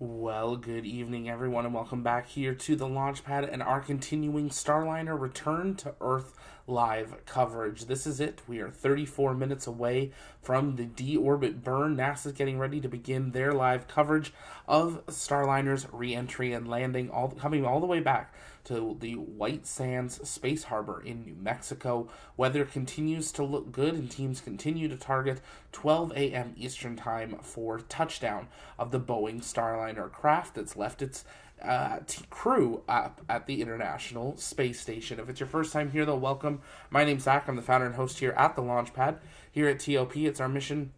Well, good evening, everyone, and welcome back here to the Launchpad and our continuing Starliner Return to Earth live coverage. This is it. We are 34 minutes away from the Deorbit burn. NASA's getting ready to begin their live coverage of Starliner's re-entry and landing, coming all the way back to the White Sands Space Harbor in New Mexico. Weather continues to look good and teams continue to target 12 a.m. Eastern Time for touchdown of the Boeing Starliner craft that's left its crew up at the International Space Station. If it's your first time here, though, welcome. My name's Zach. I'm the founder and host here at the Launchpad. Here at TOP, it's our mission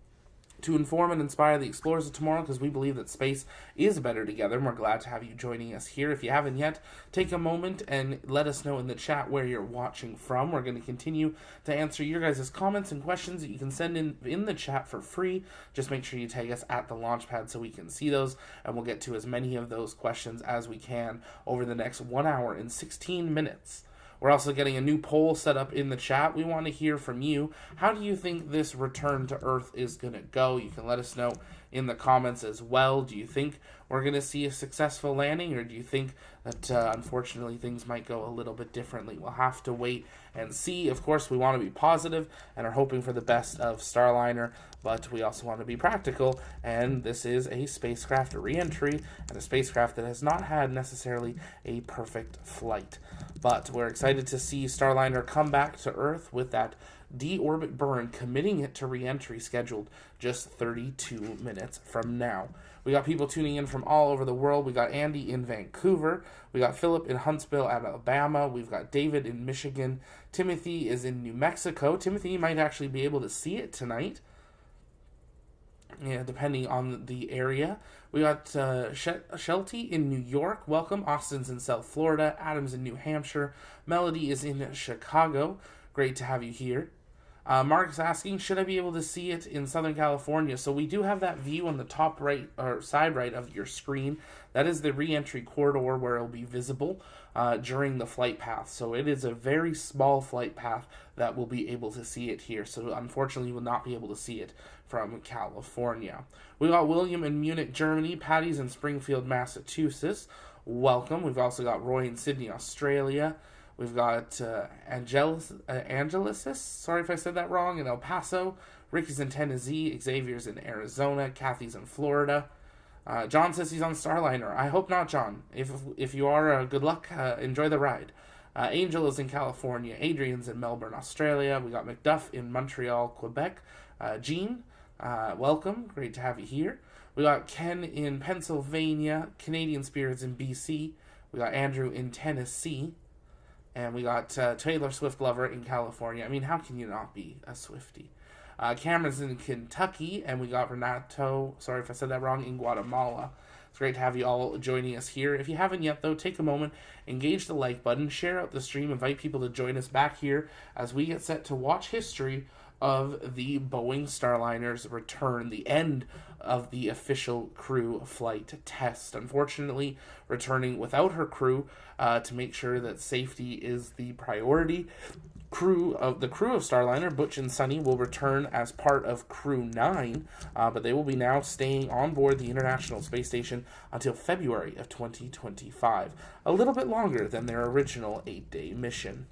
to inform and inspire the explorers of tomorrow, because we believe that space is better together, and we're glad to have you joining us here. If you haven't yet, take a moment and let us know in the chat where you're watching from. We're going to continue to answer your guys' comments and questions that you can send in the chat for free. Just make sure you tag us at the Launchpad so we can see those, and we'll get to as many of those questions as we can over the next 1 hour and 16 minutes. We're also getting a new poll set up in the chat. We want to hear from you. How do you think this return to Earth is going to go? You can let us know in the comments as well. Do you think we're going to see a successful landing, or do you think that unfortunately things might go a little bit differently? We'll have to wait and see. Of course, we want to be positive and are hoping for the best of Starliner, but we also want to be practical, and this is a spacecraft re-entry and a spacecraft that has not had necessarily a perfect flight. But we're excited to see Starliner come back to Earth with that deorbit burn, committing it to re-entry scheduled just 32 minutes from now. We got people tuning in from all over the world. We got Andy in Vancouver. We got Philip in Huntsville, Alabama. We've got David in Michigan. Timothy is in New Mexico. Timothy, you might actually be able to see it tonight, depending on the area. We got Shelty in New York. Welcome. Austin's in South Florida. Adam's in New Hampshire. Melody is in Chicago. Great to have you here. Mark's asking, should I be able to see it in Southern California? So we do have that view on the top right or side right of your screen. That is the re-entry corridor where it will be visible during the flight path. So it is a very small flight path that will be able to see it here. So unfortunately, you will not be able to see it from California. We got William in Munich, Germany. Patty's in Springfield, Massachusetts. Welcome. We've also got Roy in Sydney, Australia. We've got Angelisis, sorry if I said that wrong, in El Paso. Ricky's in Tennessee. Xavier's in Arizona. Kathy's in Florida. John says he's on Starliner. I hope not, John. If you are, good luck. Enjoy the ride. Angel is in California. Adrian's in Melbourne, Australia. We got McDuff in Montreal, Quebec. Jean, welcome. Great to have you here. We got Ken in Pennsylvania. Canadian Spirits in BC. We got Andrew in Tennessee. And we got Taylor Swift Lover in California. I mean, how can you not be a Swiftie? Cameron's in Kentucky, and we got Renato, sorry if I said that wrong, in Guatemala. It's great to have you all joining us here. If you haven't yet, though, take a moment, engage the like button, share out the stream, invite people to join us back here as we get set to watch history of the Boeing Starliner's return, the end of the official crew flight test. Unfortunately, returning without her crew to make sure that safety is the priority. The crew of Starliner, Butch and Sunny, will return as part of Crew 9, but they will be now staying on board the International Space Station until February of 2025, a little bit longer than their original 8-day mission.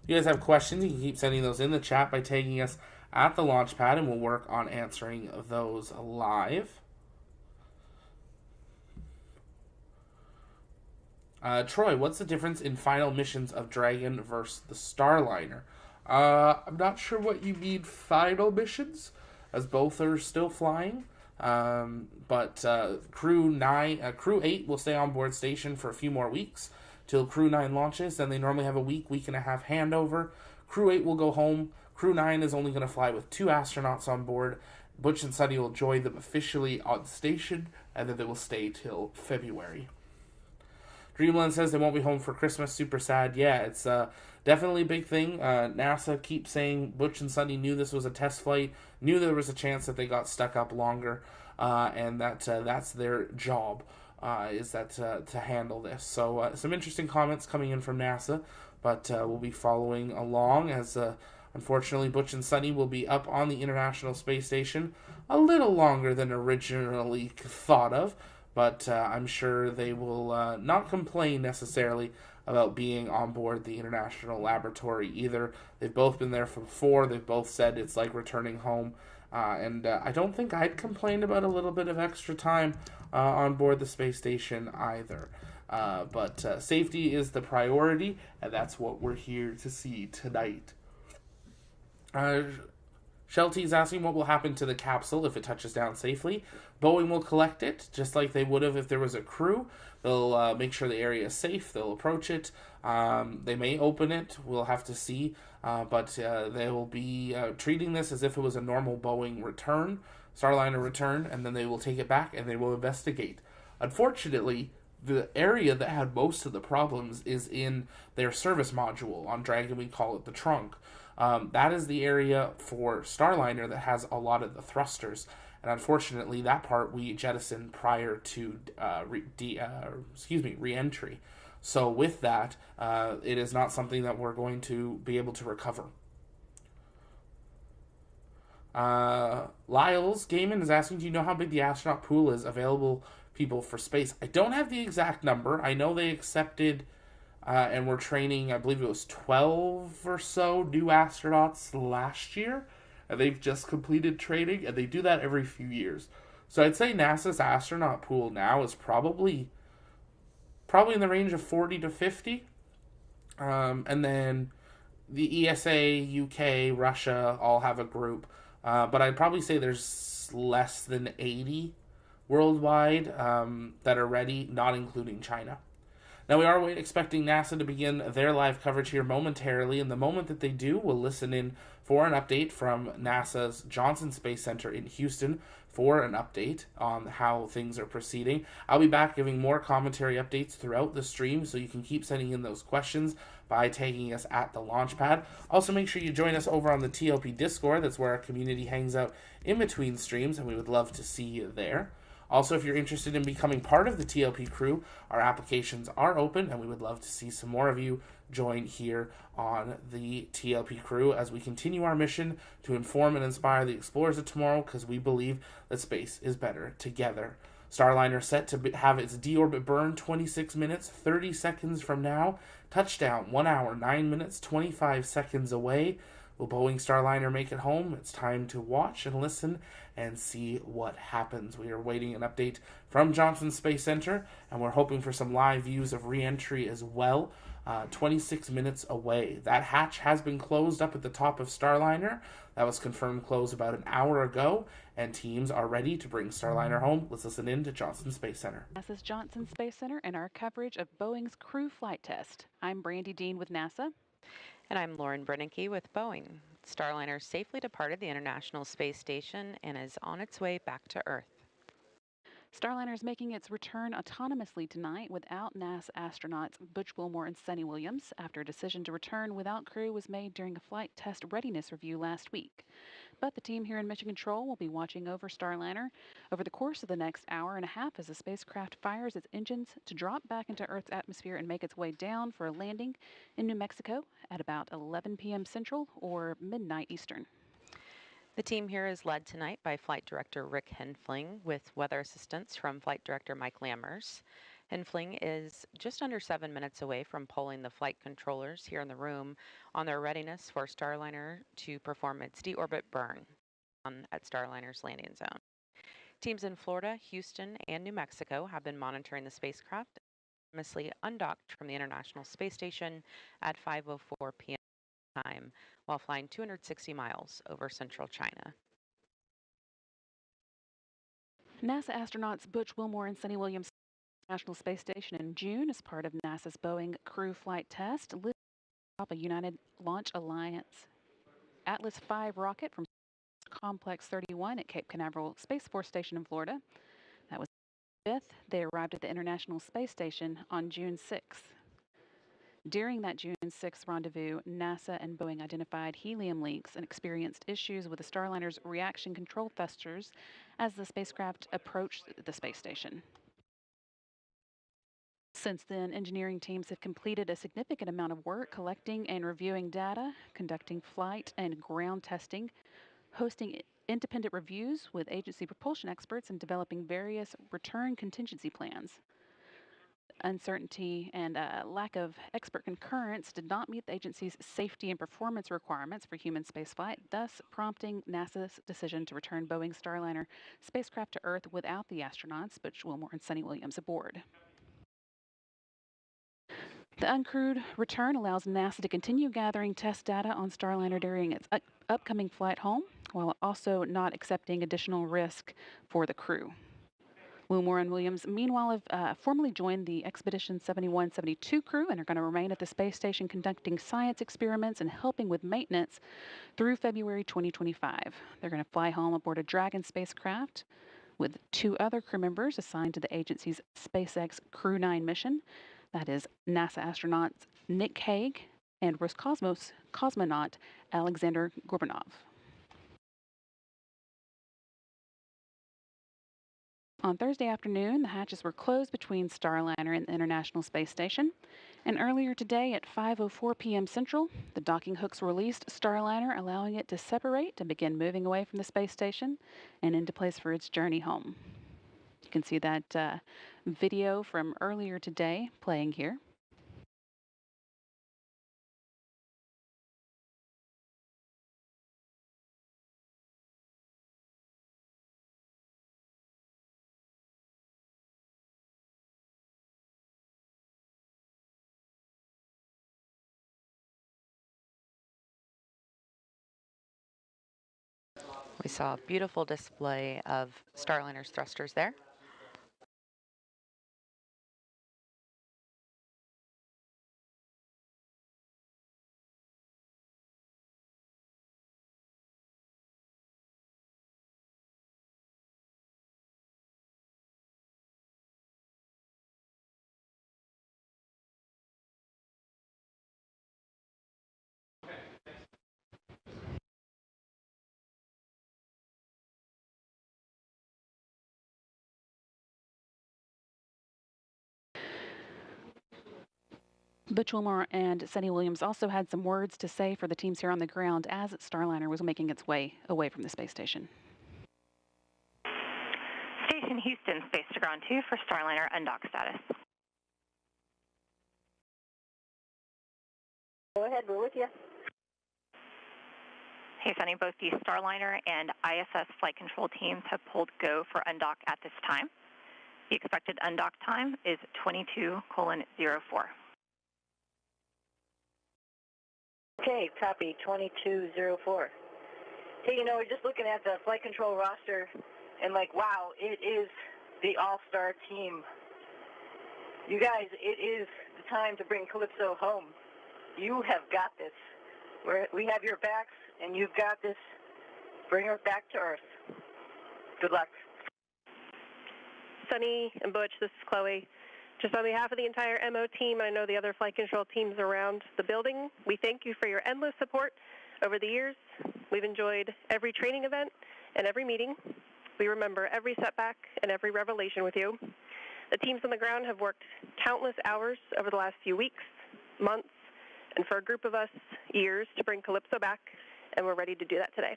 If you guys have questions, you can keep sending those in the chat by tagging us at the Launchpad, and we'll work on answering those live. Troy, what's the difference in final missions of Dragon versus the Starliner? I'm not sure what you mean final missions, as both are still flying. But Crew 8 will stay on board station for a few more weeks till Crew 9 launches. Then they normally have a week and a half handover. Crew 8 will go home. Crew 9 is only going to fly with 2 astronauts on board. Butch and Sunny will join them officially on station, and then they will stay till February. Dreamland says they won't be home for Christmas. Super sad. Yeah, it's definitely a big thing. NASA keeps saying Butch and Sunny knew this was a test flight, knew there was a chance that they got stuck up longer, and that's their job, is that to handle this. So some interesting comments coming in from NASA. but we'll be following along as unfortunately Butch and Sunny will be up on the International Space Station a little longer than originally thought of, but I'm sure they will not complain necessarily about being on board the International Laboratory either. They've both been there before. They've both said it's like returning home. And I don't think I'd complain about a little bit of extra time on board the space station either. But safety is the priority, and that's what we're here to see tonight. Shelty is asking what will happen to the capsule if it touches down safely. Boeing will collect it, just like they would have if there was a crew. They'll make sure the area is safe. They'll approach it. They may open it. We'll have to see. But they will be treating this as if it was a normal Boeing return, Starliner return, and then they will take it back and they will investigate. Unfortunately, the area that had most of the problems is in their service module. On Dragon, we call it the trunk. That is the area for Starliner that has a lot of the thrusters. And unfortunately, that part we jettisoned prior to re-entry. So with that, it is not something that we're going to be able to recover. Lyles Gaiman is asking, do you know how big the astronaut pool is available people for space? I don't have the exact number. I know they accepted and were training, I believe it was 12 or so new astronauts last year. And they've just completed training, and they do that every few years. So I'd say NASA's astronaut pool now is probably in the range of 40 to 50. And then the ESA, UK, Russia all have a group. But I'd probably say there's less than 80 worldwide that are ready, not including China. Now, we are expecting NASA to begin their live coverage here momentarily, and the moment that they do, we'll listen in for an update from NASA's Johnson Space Center in Houston for an update on how things are proceeding. I'll be back giving more commentary updates throughout the stream, so you can keep sending in those questions by tagging us at the Launchpad. Also, make sure you join us over on the TLP Discord. That's where our community hangs out in between streams, and we would love to see you there. Also, if you're interested in becoming part of the TLP crew, our applications are open, and we would love to see some more of you join here on the TLP crew as we continue our mission to inform and inspire the explorers of tomorrow, because we believe that space is better together. Starliner set to have its deorbit burn 26 minutes, 30 seconds from now. Touchdown 1 hour, 9 minutes, 25 seconds away. Will Boeing Starliner make it home? It's time to watch and listen and see what happens. We are waiting an update from Johnson Space Center, and we're hoping for some live views of re-entry as well. 26 minutes away. That hatch has been closed up at the top of Starliner. That was confirmed closed about an hour ago, and teams are ready to bring Starliner home. Let's listen in to Johnson Space Center. NASA's Johnson Space Center and our coverage of Boeing's crew flight test. I'm Brandy Dean with NASA. And I'm Lauren Brennicke with Boeing. Starliner safely departed the International Space Station and is on its way back to Earth. Starliner is making its return autonomously tonight without NASA astronauts Butch Wilmore and Sunny Williams after a decision to return without crew was made during a flight test readiness review last week. But the team here in Mission Control will be watching over Starliner over the course of the next hour and a half as the spacecraft fires its engines to drop back into Earth's atmosphere and make its way down for a landing in New Mexico at about 11 p.m. Central or midnight Eastern. The team here is led tonight by Flight Director Rick Henfling with weather assistance from Flight Director Mike Lammers. Henfling is just under 7 minutes away from polling the flight controllers here in the room on their readiness for Starliner to perform its deorbit burn at Starliner's landing zone. Teams in Florida, Houston, and New Mexico have been monitoring the spacecraft undocked from the International Space Station at 5:04 p.m. time while flying 260 miles over central China. NASA astronauts Butch Wilmore and Sunny Williams National Space Station in June as part of NASA's Boeing crew flight test lifted off a United Launch Alliance Atlas V rocket from Complex 31 at Cape Canaveral Space Force Station in Florida. That was 5th. They arrived at the International Space Station on June 6th. During that June 6th rendezvous, NASA and Boeing identified helium leaks and experienced issues with the Starliner's reaction control thrusters as the spacecraft approached the space station. Since then, engineering teams have completed a significant amount of work collecting and reviewing data, conducting flight and ground testing, hosting independent reviews with agency propulsion experts, and developing various return contingency plans. Uncertainty and lack of expert concurrence did not meet the agency's safety and performance requirements for human spaceflight, thus prompting NASA's decision to return Boeing Starliner spacecraft to Earth without the astronauts, Butch Wilmore and Sunny Williams, aboard. The uncrewed return allows NASA to continue gathering test data on Starliner during its upcoming flight home, while also not accepting additional risk for the crew. Wilmore and Williams, meanwhile, have formally joined the Expedition 7172 crew and are going to remain at the space station conducting science experiments and helping with maintenance through February 2025. They're going to fly home aboard a Dragon spacecraft with 2 other crew members assigned to the agency's SpaceX Crew 9 mission. That is NASA astronauts Nick Hague and Roscosmos cosmonaut Alexander Gorbanov. On Thursday afternoon, the hatches were closed between Starliner and the International Space Station. And earlier today at 5:04 p.m. Central, the docking hooks released Starliner, allowing it to separate and begin moving away from the space station and into place for its journey home. You can see that video from earlier today playing here. We saw a beautiful display of Starliner's thrusters there. Butch Wilmore and Sunny Williams also had some words to say for the teams here on the ground as Starliner was making its way away from the space station. Station Houston, space to ground 2 for Starliner undock status. Go ahead, we're with you. Hey, Sunny, both the Starliner and ISS flight control teams have pulled go for undock at this time. The expected undock time is 22:04. Okay, copy, 22:04. Hey, you know, we're just looking at the flight control roster and like, wow, it is the all-star team. You guys, it is the time to bring Calypso home. You have got this. We have your backs, and you've got this. Bring her back to Earth. Good luck. Sunny and Butch, this is Chloe. Just on behalf of the entire MO team, I know the other flight control teams around the building, we thank you for your endless support over the years. We've enjoyed every training event and every meeting. We remember every setback and every revelation with you. The teams on the ground have worked countless hours over the last few weeks, months, and for a group of us, years to bring Calypso back, and we're ready to do that today.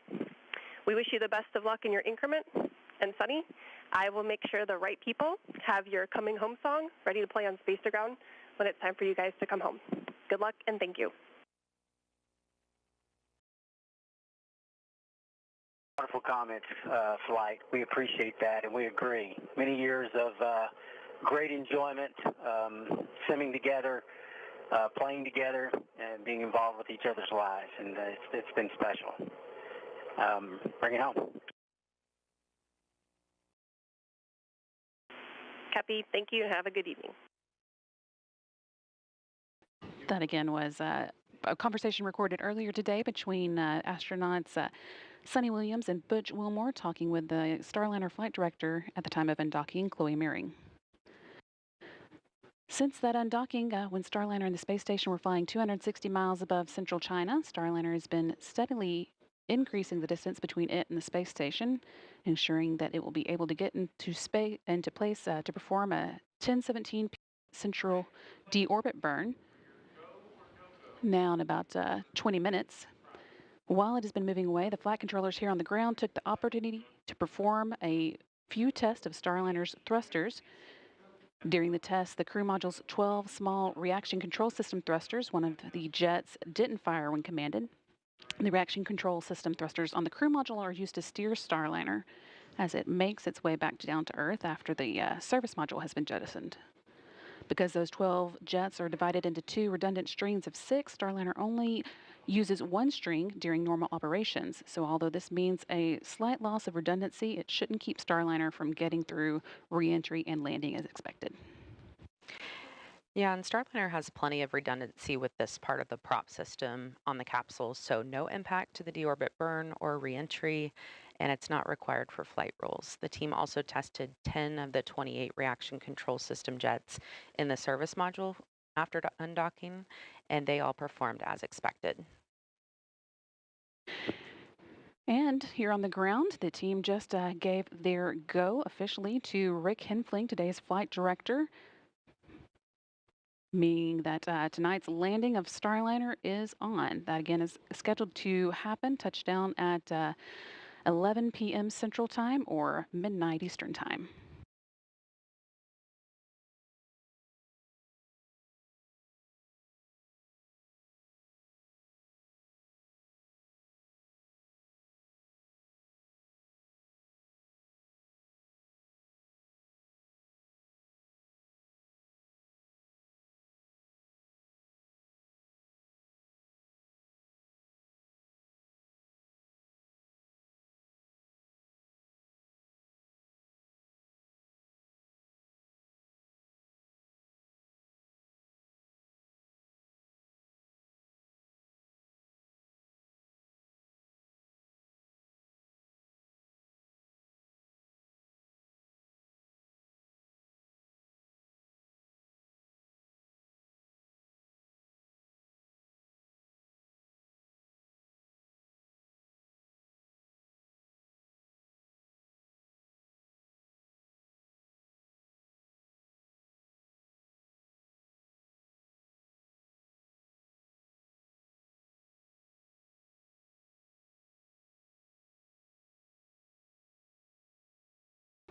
We wish you the best of luck in your increment, and Sunny, I will make sure the right people have your coming home song ready to play on Space to Ground when it's time for you guys to come home. Good luck, and thank you. Wonderful comments, Flight. We appreciate that, and we agree. Many years of great enjoyment, simming together, playing together, and being involved with each other's lives, and it's been special. Bring it home. Copy. Thank you, and have a good evening. That again was a conversation recorded earlier today between astronauts Sunny Williams and Butch Wilmore talking with the Starliner flight director at the time of undocking, Chloe Meering. Since that undocking, when Starliner and the space station were flying 260 miles above central China, Starliner has been steadily increasing the distance between it and the space station, ensuring that it will be able to get into place to perform a 1017 central deorbit burn now in about 20 minutes. While it has been moving away, the flight controllers here on the ground took the opportunity to perform a few tests of Starliner's thrusters. During the test, the crew module's 12 small reaction control system thrusters, one of the jets, didn't fire when commanded. The reaction control system thrusters on the crew module are used to steer Starliner as it makes its way back down to Earth after the service module has been jettisoned. Because those 12 jets are divided into two redundant strings of 6, Starliner only uses one string during normal operations. So although this means a slight loss of redundancy, it shouldn't keep Starliner from getting through re-entry and landing as expected. Yeah, and Starliner has plenty of redundancy with this part of the prop system on the capsule, so no impact to the deorbit burn or reentry, and it's not required for flight rules. The team also tested 10 of the 28 reaction control system jets in the service module after undocking, and they all performed as expected. And here on the ground, the team just gave their go officially to Rick Henfling, today's flight director, meaning that tonight's landing of Starliner is on. That again is scheduled to happen, touchdown at 11 p.m. Central Time or midnight Eastern Time.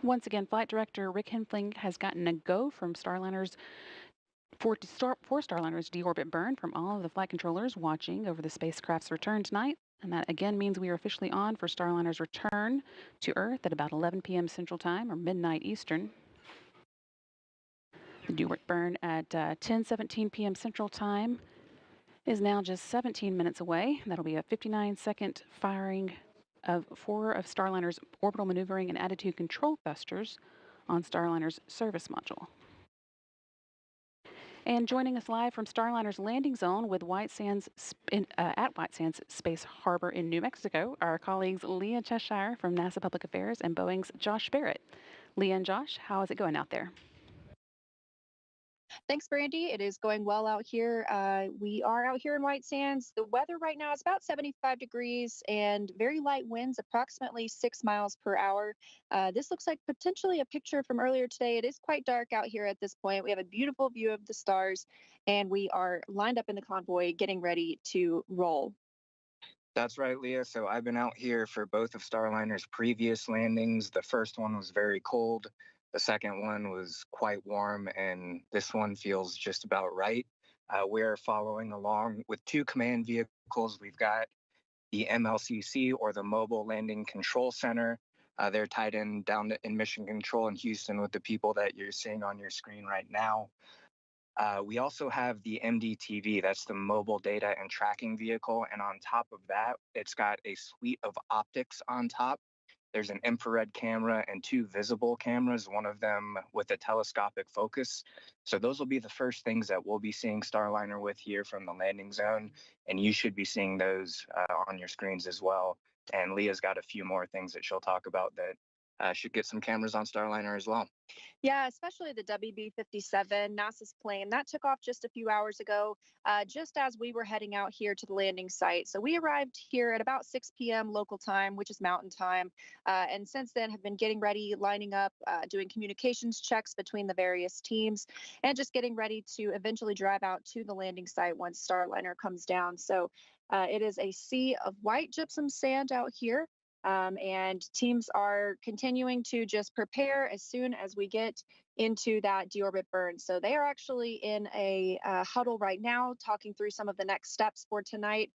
Once again, Flight Director Rick Henfling has gotten a go from Starliner's for Starliner's deorbit burn from all of the flight controllers watching over the spacecraft's return tonight. And that again means we are officially on for Starliner's return to Earth at about 11 p.m. Central Time or midnight Eastern. The deorbit burn at 10:17 p.m. Central Time is now just 17 minutes away. That'll be a 59-second firing of 4 of Starliner's orbital maneuvering and attitude control thrusters on Starliner's service module. And joining us live from Starliner's landing zone with White Sands at White Sands Space Harbor in New Mexico, our colleagues Leah Cheshire from NASA Public Affairs and Boeing's Josh Barrett. Leah and Josh, how is it going out there? Thanks, Brandy. It is going well out here. We are out here in White Sands. The weather right now is about 75 degrees and very light winds, approximately 6 miles per hour. This looks like potentially a picture from earlier today. It is quite dark out here at this point. We have a beautiful view of the stars, and we are lined up in the convoy getting ready to roll. That's right, Leah. So I've been out here for both of Starliner's previous landings. The first one was very cold. The second one was quite warm, and this one feels just about right. We're following along with 2 command vehicles. We've got the MLCC, or the Mobile Landing Control Center. They're tied in down in Mission Control in Houston with the people that you're seeing on your screen right now. We also have the MDTV, that's the Mobile Data and Tracking Vehicle. And on top of that, it's got a suite of optics on top. There's an infrared camera and 2 visible cameras, one of them with a telescopic focus. So those will be the first things that we'll be seeing Starliner with here from the landing zone. And you should be seeing those on your screens as well. And Leah's got a few more things that she'll talk about that should get some cameras on Starliner as well. Yeah, especially the WB-57, NASA's plane that took off just a few hours ago, just as we were heading out here to the landing site. So we arrived here at about 6 p.m. local time, which is mountain time. And since then have been getting ready, lining up, doing communications checks between the various teams, and just getting ready to eventually drive out to the landing site once Starliner comes down. So it is a sea of white gypsum sand out here. And teams are continuing to just prepare as soon as we get into that deorbit burn. So they are actually in a huddle right now, talking through some of the next steps for tonight,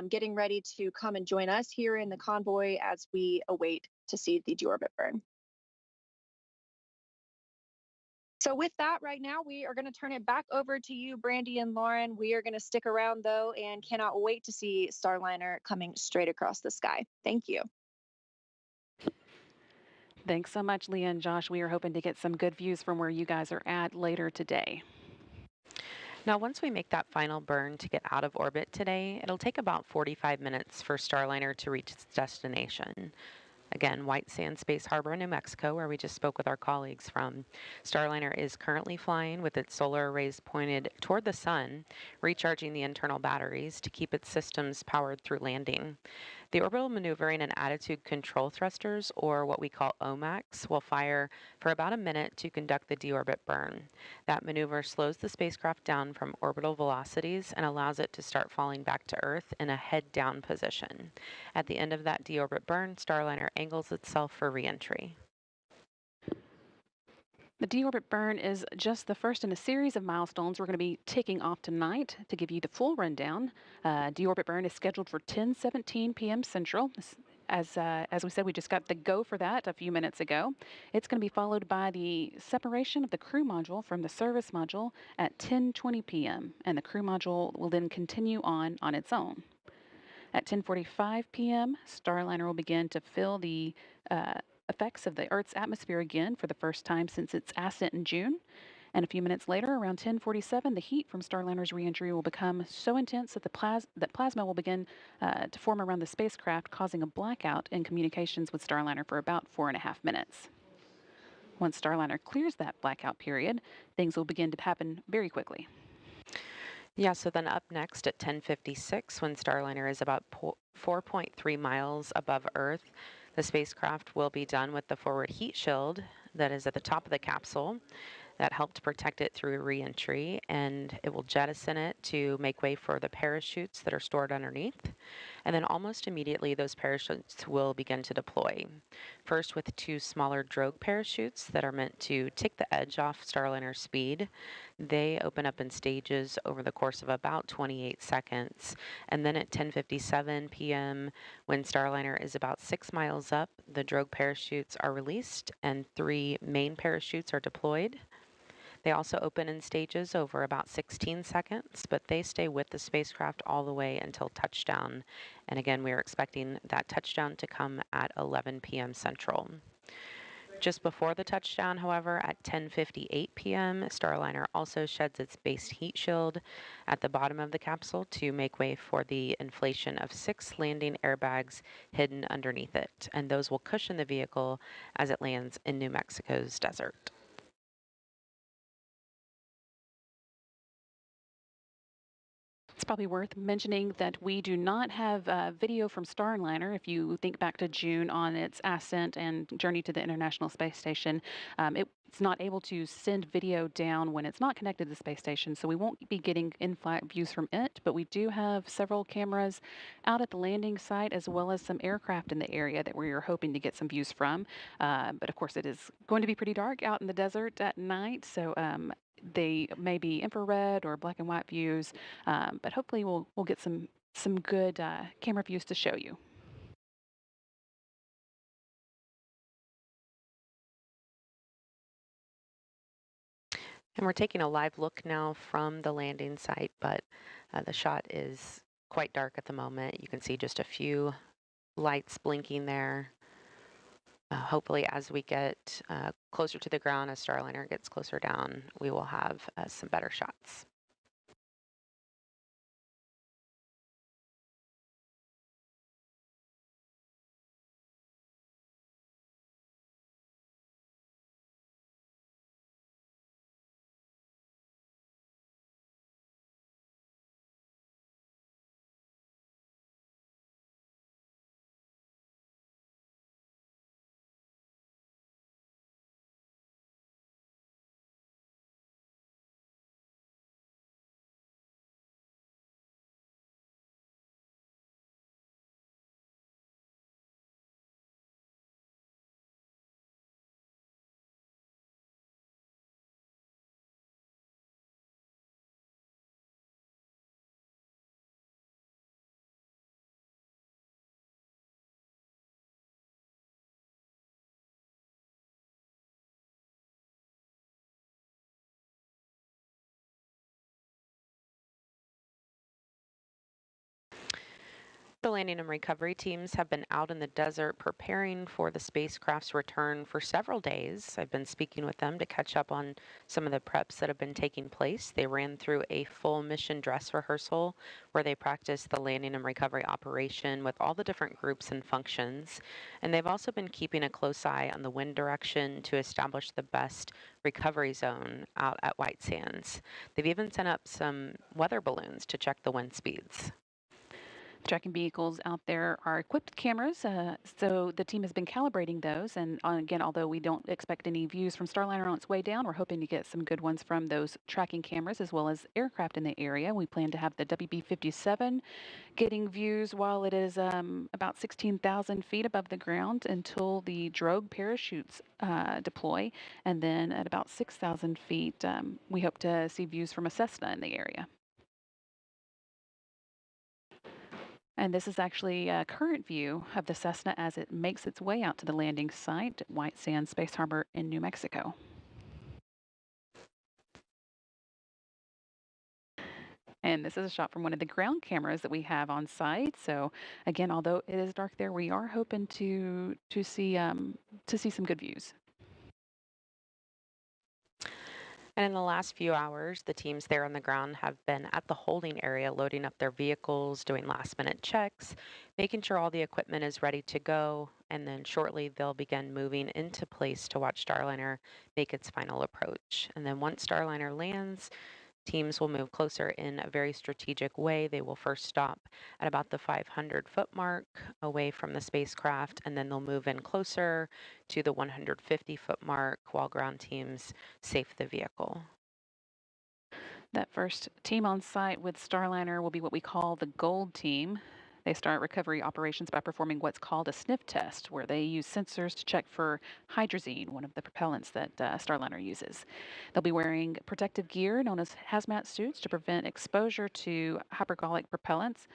getting ready to come and join us here in the convoy as we await to see the deorbit burn. So with that, right now, we are going to turn it back over to you, Brandy and Lauren. We are going to stick around, though, and cannot wait to see Starliner coming straight across the sky. Thank you. Thanks so much, Leah and Josh. We are hoping to get some good views from where you guys are at later today. Now, once we make that final burn to get out of orbit today, it'll take about 45 minutes for Starliner to reach its destination. Again, White Sands Space Harbor, New Mexico, where we just spoke with our colleagues from. Starliner is currently flying with its solar arrays pointed toward the sun, recharging the internal batteries to keep its systems powered through landing. The orbital maneuvering and attitude control thrusters, or what we call OMACs, will fire for about a minute to conduct the deorbit burn. That maneuver slows the spacecraft down from orbital velocities and allows it to start falling back to Earth in a head-down position. At the end of that deorbit burn, Starliner angles itself for reentry. The deorbit burn is just the first in a series of milestones we're going to be ticking off tonight. To give you the full rundown, deorbit burn is scheduled for 10:17 p.m. Central. As we said, we just got the go for that a few minutes ago. It's going to be followed by the separation of the crew module from the service module at 10:20 p.m. and the crew module will then continue on its own. At 10:45 p.m., Starliner will begin to feel the effects of the Earth's atmosphere again for the first time since its ascent in June. And a few minutes later, around 10:47, the heat from Starliner's reentry will become so intense that that plasma will begin to form around the spacecraft, causing a blackout in communications with Starliner for about 4.5 minutes. Once Starliner clears that blackout period, things will begin to happen very quickly. Yeah, so then up next at 10:56, when Starliner is about 4.3 miles above Earth, the spacecraft will be done with the forward heat shield that is at the top of the capsule that helped protect it through reentry, and it will jettison it to make way for the parachutes that are stored underneath. And then almost immediately, those parachutes will begin to deploy. First with 2 smaller drogue parachutes that are meant to take the edge off Starliner's speed. They open up in stages over the course of about 28 seconds. And then at 10:57 p.m., when Starliner is about 6 miles up, the drogue parachutes are released and 3 main parachutes are deployed. They also open in stages over about 16 seconds, but they stay with the spacecraft all the way until touchdown. And again, we are expecting that touchdown to come at 11 p.m. Central. Just before the touchdown, however, at 10:58 p.m., Starliner also sheds its base heat shield at the bottom of the capsule to make way for the inflation of 6 landing airbags hidden underneath it. And those will cushion the vehicle as it lands in New Mexico's desert. It's probably worth mentioning that we do not have video from Starliner. If you think back to June on its ascent and journey to the International Space Station, it's not able to send video down when it's not connected to the space station, so we won't be getting in-flight views from it, but we do have several cameras out at the landing site as well as some aircraft in the area that we are hoping to get some views from. But of course, it is going to be pretty dark out in the desert at night, so they may be infrared or black and white views, but hopefully we'll get some good camera views to show you. And we're taking a live look now from the landing site, but the shot is quite dark at the moment. You can see just a few lights blinking there. Hopefully, as we get closer to the ground, as Starliner gets closer down, we will have some better shots. The landing and recovery teams have been out in the desert preparing for the spacecraft's return for several days. I've been speaking with them to catch up on some of the preps that have been taking place. They ran through a full mission dress rehearsal where they practiced the landing and recovery operation with all the different groups and functions. And they've also been keeping a close eye on the wind direction to establish the best recovery zone out at White Sands. They've even sent up some weather balloons to check the wind speeds. Tracking vehicles out there are equipped with cameras, so the team has been calibrating those. And again, although we don't expect any views from Starliner on its way down, we're hoping to get some good ones from those tracking cameras as well as aircraft in the area. We plan to have the WB-57 getting views while it is about 16,000 feet above the ground until the drogue parachutes deploy. And then at about 6,000 feet, we hope to see views from a Cessna in the area. And this is actually a current view of the Cessna as it makes its way out to the landing site, White Sands Space Harbor in New Mexico. And this is a shot from one of the ground cameras that we have on site. So again, although it is dark there, we are hoping to see some good views. And in the last few hours, the teams there on the ground have been at the holding area loading up their vehicles, doing last minute checks, making sure all the equipment is ready to go, and then shortly they'll begin moving into place to watch Starliner make its final approach. And then once Starliner lands, teams will move closer in a very strategic way. They will first stop at about the 500-foot mark away from the spacecraft, and then they'll move in closer to the 150-foot mark while ground teams safe the vehicle. That first team on site with Starliner will be what we call the gold team. They start recovery operations by performing what's called a sniff test, where they use sensors to check for hydrazine, one of the propellants that Starliner uses. They'll be wearing protective gear known as hazmat suits to prevent exposure to hypergolic propellants.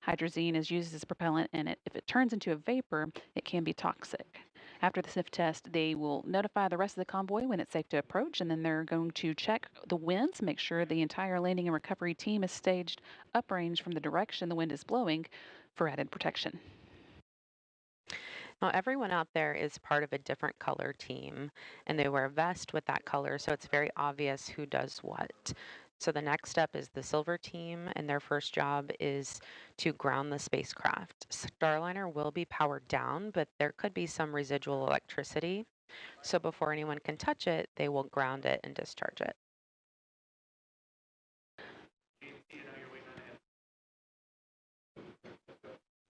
Hydrazine is used as a propellant, and if it turns into a vapor, it can be toxic. After the sniff test, they will notify the rest of the convoy when it's safe to approach, and then they're going to check the winds, make sure the entire landing and recovery team is staged uprange from the direction the wind is blowing for added protection. Now, everyone out there is part of a different color team, and they wear a vest with that color, so it's very obvious who does what. So the next step is the silver team, and their first job is to ground the spacecraft. Starliner will be powered down, but there could be some residual electricity. So before anyone can touch it, they will ground it and discharge it.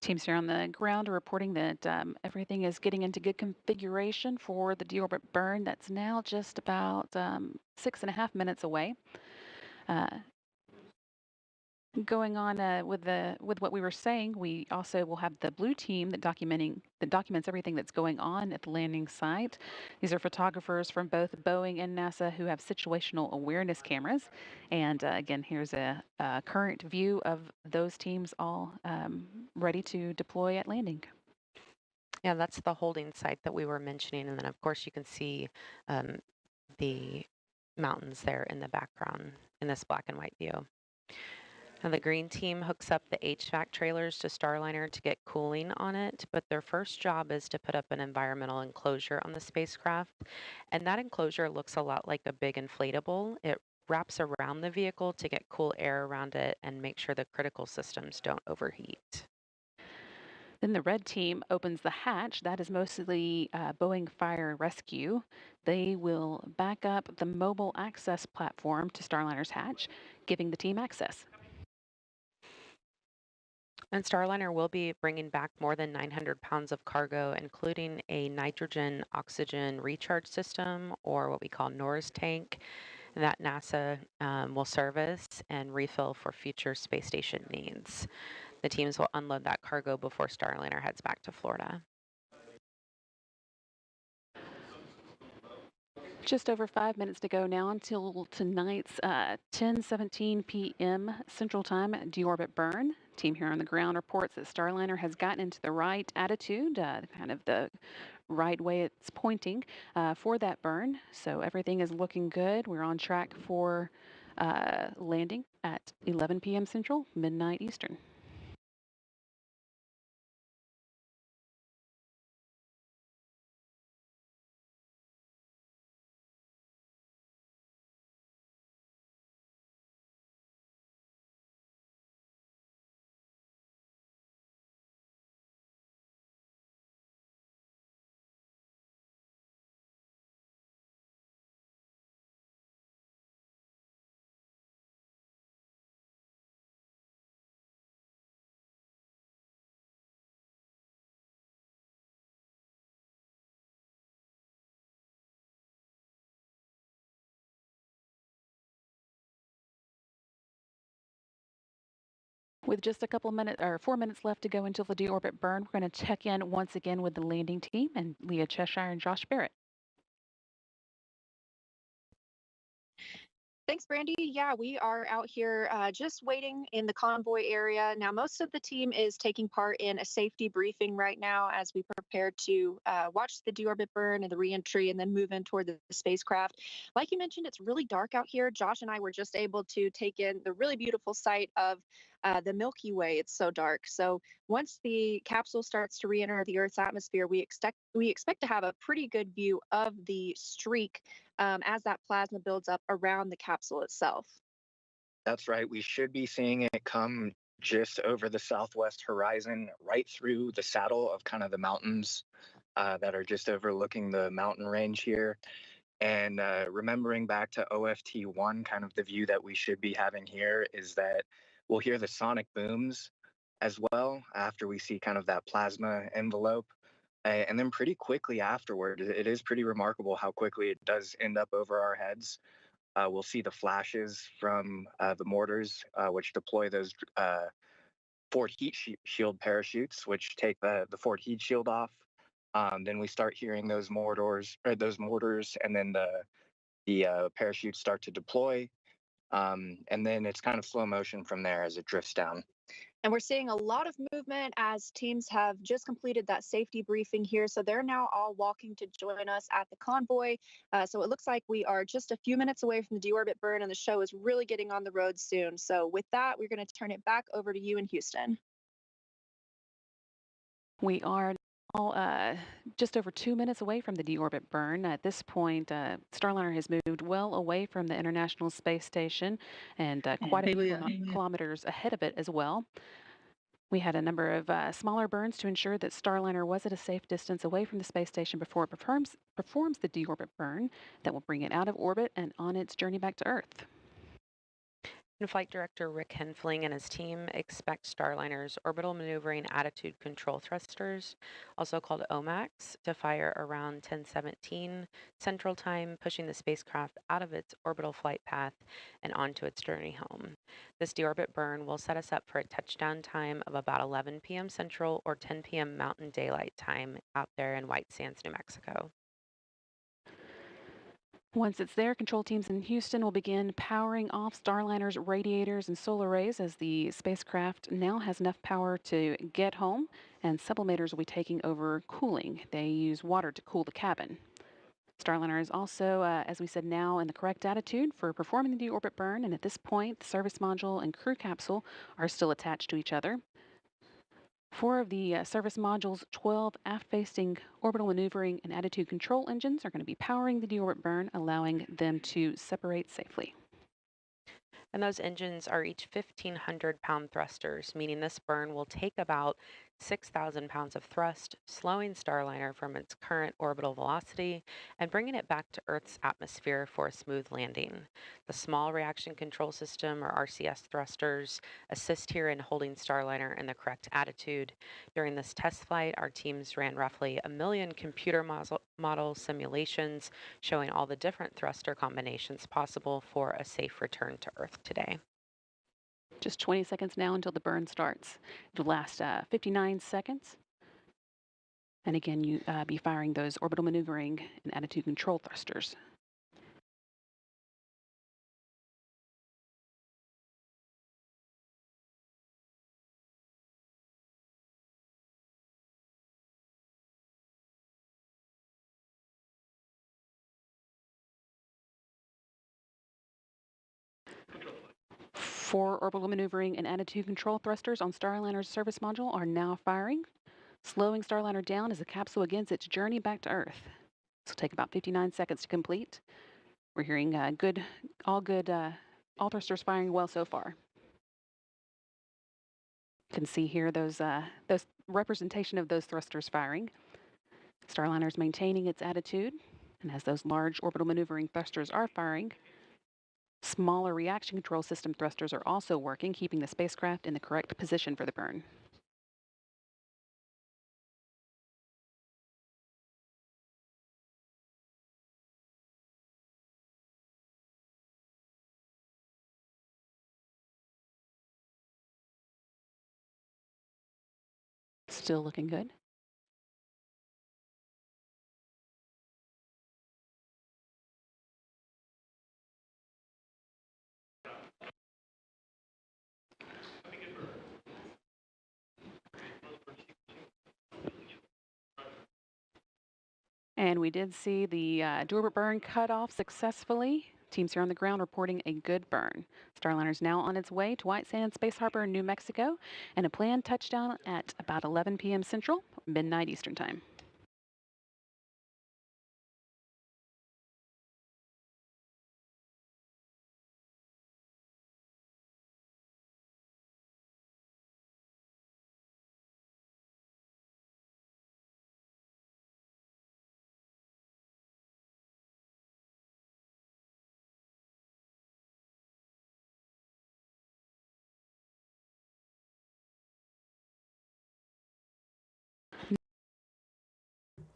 Teams here on the ground are reporting that everything is getting into good configuration for the deorbit burn. That's now just about 6.5 minutes away. Going on with what we were saying, we also will have the blue team that documents everything that's going on at the landing site. These are photographers from both Boeing and NASA who have situational awareness cameras. And again, here's a current view of those teams all ready to deploy at landing. Yeah, that's the holding site that we were mentioning. And then, of course, you can see the mountains there in the background in this black and white view. Now, the green team hooks up the HVAC trailers to Starliner to get cooling on it, but their first job is to put up an environmental enclosure on the spacecraft. And that enclosure looks a lot like a big inflatable. It wraps around the vehicle to get cool air around it and make sure the critical systems don't overheat. Then the red team opens the hatch. That is mostly Boeing Fire Rescue. They will back up the mobile access platform to Starliner's hatch, giving the team access. And Starliner will be bringing back more than 900 pounds of cargo, including a nitrogen oxygen recharge system, or what we call NORS tank, that NASA will service and refill for future space station needs. The teams will unload that cargo before Starliner heads back to Florida. Just over 5 minutes to go now until tonight's 10:17 p.m. Central Time deorbit burn. Team here on the ground reports that Starliner has gotten into the right attitude, kind of the right way it's pointing for that burn. So everything is looking good. We're on track for landing at 11 p.m. Central, midnight Eastern. With just a couple minutes or 4 minutes left to go until the deorbit burn, we're going to check in once again with the landing team and Leah Cheshire and Josh Barrett. Thanks, Brandy. Yeah, we are out here just waiting in the convoy area. Now, most of the team is taking part in a safety briefing right now as we prepare to watch the deorbit burn and the reentry and then move in toward the spacecraft. Like you mentioned, it's really dark out here. Josh and I were just able to take in the really beautiful sight of the Milky Way. It's so dark. So once the capsule starts to re-enter the Earth's atmosphere, we expect to have a pretty good view of the streak as that plasma builds up around the capsule itself. That's right. We should be seeing it come just over the southwest horizon, right through the saddle of kind of the mountains that are just overlooking the mountain range here. And remembering back to OFT1, kind of the view that we should be having here is that we'll hear the sonic booms as well after we see kind of that plasma envelope. And then pretty quickly afterward, it is pretty remarkable how quickly it does end up over our heads. We'll see the flashes from the mortars, which deploy those forward heat shield parachutes, which take the forward heat shield off. Then we start hearing those mortars, and then the parachutes start to deploy. And then it's kind of slow motion from there as it drifts down. And we're seeing a lot of movement as teams have just completed that safety briefing here. So they're now all walking to join us at the convoy. So it looks like we are just a few minutes away from the deorbit burn, and the show is really getting on the road soon. So with that, we're going to turn it back over to you in Houston. We are now just over 2 minutes away from the deorbit burn. At this point, Starliner has moved well away from the International Space Station and quite a few kilometers ahead of it as well. We had a number of smaller burns to ensure that Starliner was at a safe distance away from the space station before it performs the deorbit burn that will bring it out of orbit and on its journey back to Earth. And Flight Director Rick Henfling and his team expect Starliner's orbital maneuvering attitude control thrusters, also called OMACs, to fire around 10:17 Central Time, pushing the spacecraft out of its orbital flight path and onto its journey home. This deorbit burn will set us up for a touchdown time of about 11 p.m. Central or 10 p.m. Mountain Daylight Time out there in White Sands, New Mexico. Once it's there, control teams in Houston will begin powering off Starliner's radiators and solar arrays as the spacecraft now has enough power to get home, and sublimators will be taking over cooling. They use water to cool the cabin. Starliner is also, as we said, now in the correct attitude for performing the deorbit burn, and at this point, the service module and crew capsule are still attached to each other. 4 of the service module's 12 aft-facing orbital maneuvering and attitude control engines are going to be powering the deorbit burn, allowing them to separate safely. And those engines are each 1,500-pound thrusters, meaning this burn will take about 6,000 pounds of thrust, slowing Starliner from its current orbital velocity and bringing it back to Earth's atmosphere for a smooth landing. The Small Reaction Control System, or RCS thrusters, assist here in holding Starliner in the correct attitude. During this test flight, our teams ran roughly 1 million computer model simulations showing all the different thruster combinations possible for a safe return to Earth today. Just 20 seconds now until the burn starts. It'll last 59 seconds. And again, you be firing those orbital maneuvering and attitude control thrusters. Four orbital maneuvering and attitude control thrusters on Starliner's service module are now firing, slowing Starliner down as the capsule begins its journey back to Earth. This will take about 59 seconds to complete. We're hearing all thrusters firing well so far. You can see here those representation of those thrusters firing. Starliner is maintaining its attitude, and as those large orbital maneuvering thrusters are firing, smaller reaction control system thrusters are also working, keeping the spacecraft in the correct position for the burn. Still looking good. And we did see the Deorbit burn cut off successfully. Teams here on the ground reporting a good burn. Starliner is now on its way to White Sands Space Harbor in New Mexico, and a planned touchdown at about 11 p.m. Central, midnight Eastern Time.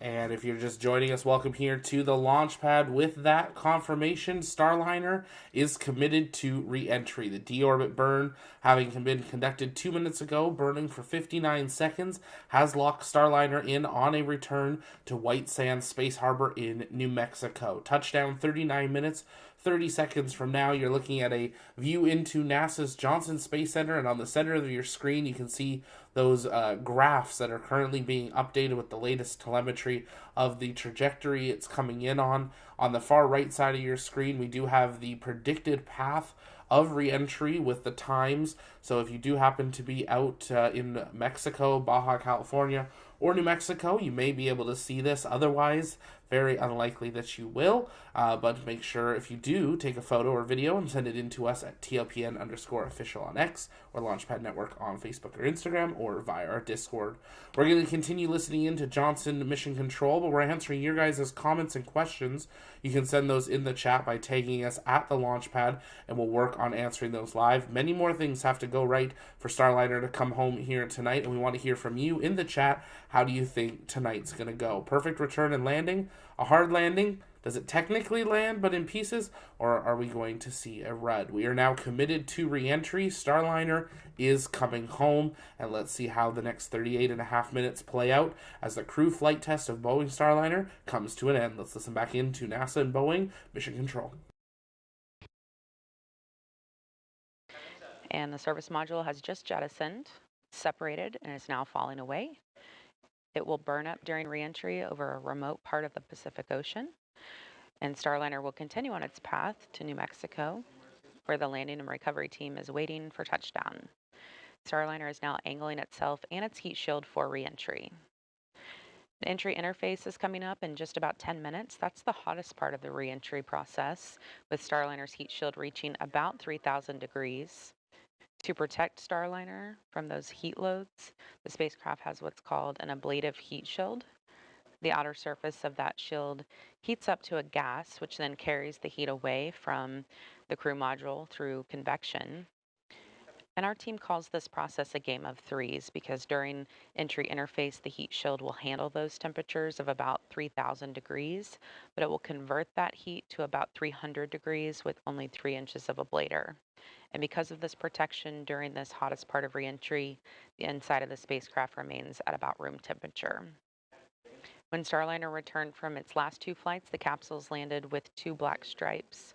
And if you're just joining us, welcome here to the launch pad. With that confirmation, Starliner is committed to re-entry. The deorbit burn, having been conducted 2 minutes ago, burning for 59 seconds, has locked Starliner in on a return to White Sands Space Harbor in New Mexico. Touchdown 39 minutes. 30 seconds from now, you're looking at a view into NASA's Johnson Space Center, and on the center of your screen, you can see those graphs that are currently being updated with the latest telemetry of the trajectory it's coming in on. On the far right side of your screen, we do have the predicted path of re-entry with the times. So if you do happen to be out in Mexico, Baja California, or New Mexico, you may be able to see this. Otherwise, very unlikely that you will. But make sure if you do, take a photo or video and send it in to us at TLPN_official on X or Launchpad Network on Facebook or Instagram or via our Discord. We're going to continue listening in to Johnson Mission Control, but we're answering your guys' comments and questions. You can send those in the chat by tagging us at the Launchpad, and we'll work on answering those live. Many more things have to go right for Starliner to come home here tonight, and we want to hear from you in the chat. How do you think tonight's going to go? Perfect return and landing? A hard landing? Does it technically land but in pieces? Or are we going to see a RUD? We are now committed to re-entry. Starliner is coming home. And let's see how the next 38 and a half minutes play out as the crew flight test of Boeing Starliner comes to an end. Let's listen back into NASA and Boeing Mission Control. And the service module has just jettisoned, separated, and is now falling away. It will burn up during re-entry over a remote part of the Pacific Ocean. And Starliner will continue on its path to New Mexico, where the landing and recovery team is waiting for touchdown. Starliner is now angling itself and its heat shield for re-entry. The entry interface is coming up in just about 10 minutes. That's the hottest part of the re-entry process, with Starliner's heat shield reaching about 3,000 degrees. To protect Starliner from those heat loads, the spacecraft has what's called an ablative heat shield. The outer surface of that shield heats up to a gas, which then carries the heat away from the crew module through convection. And our team calls this process a game of threes because during entry interface, the heat shield will handle those temperatures of about 3,000 degrees, but it will convert that heat to about 300 degrees with only 3 inches of ablator. And because of this protection during this hottest part of re-entry, the inside of the spacecraft remains at about room temperature. When Starliner returned from its last 2 flights, the capsules landed with 2 black stripes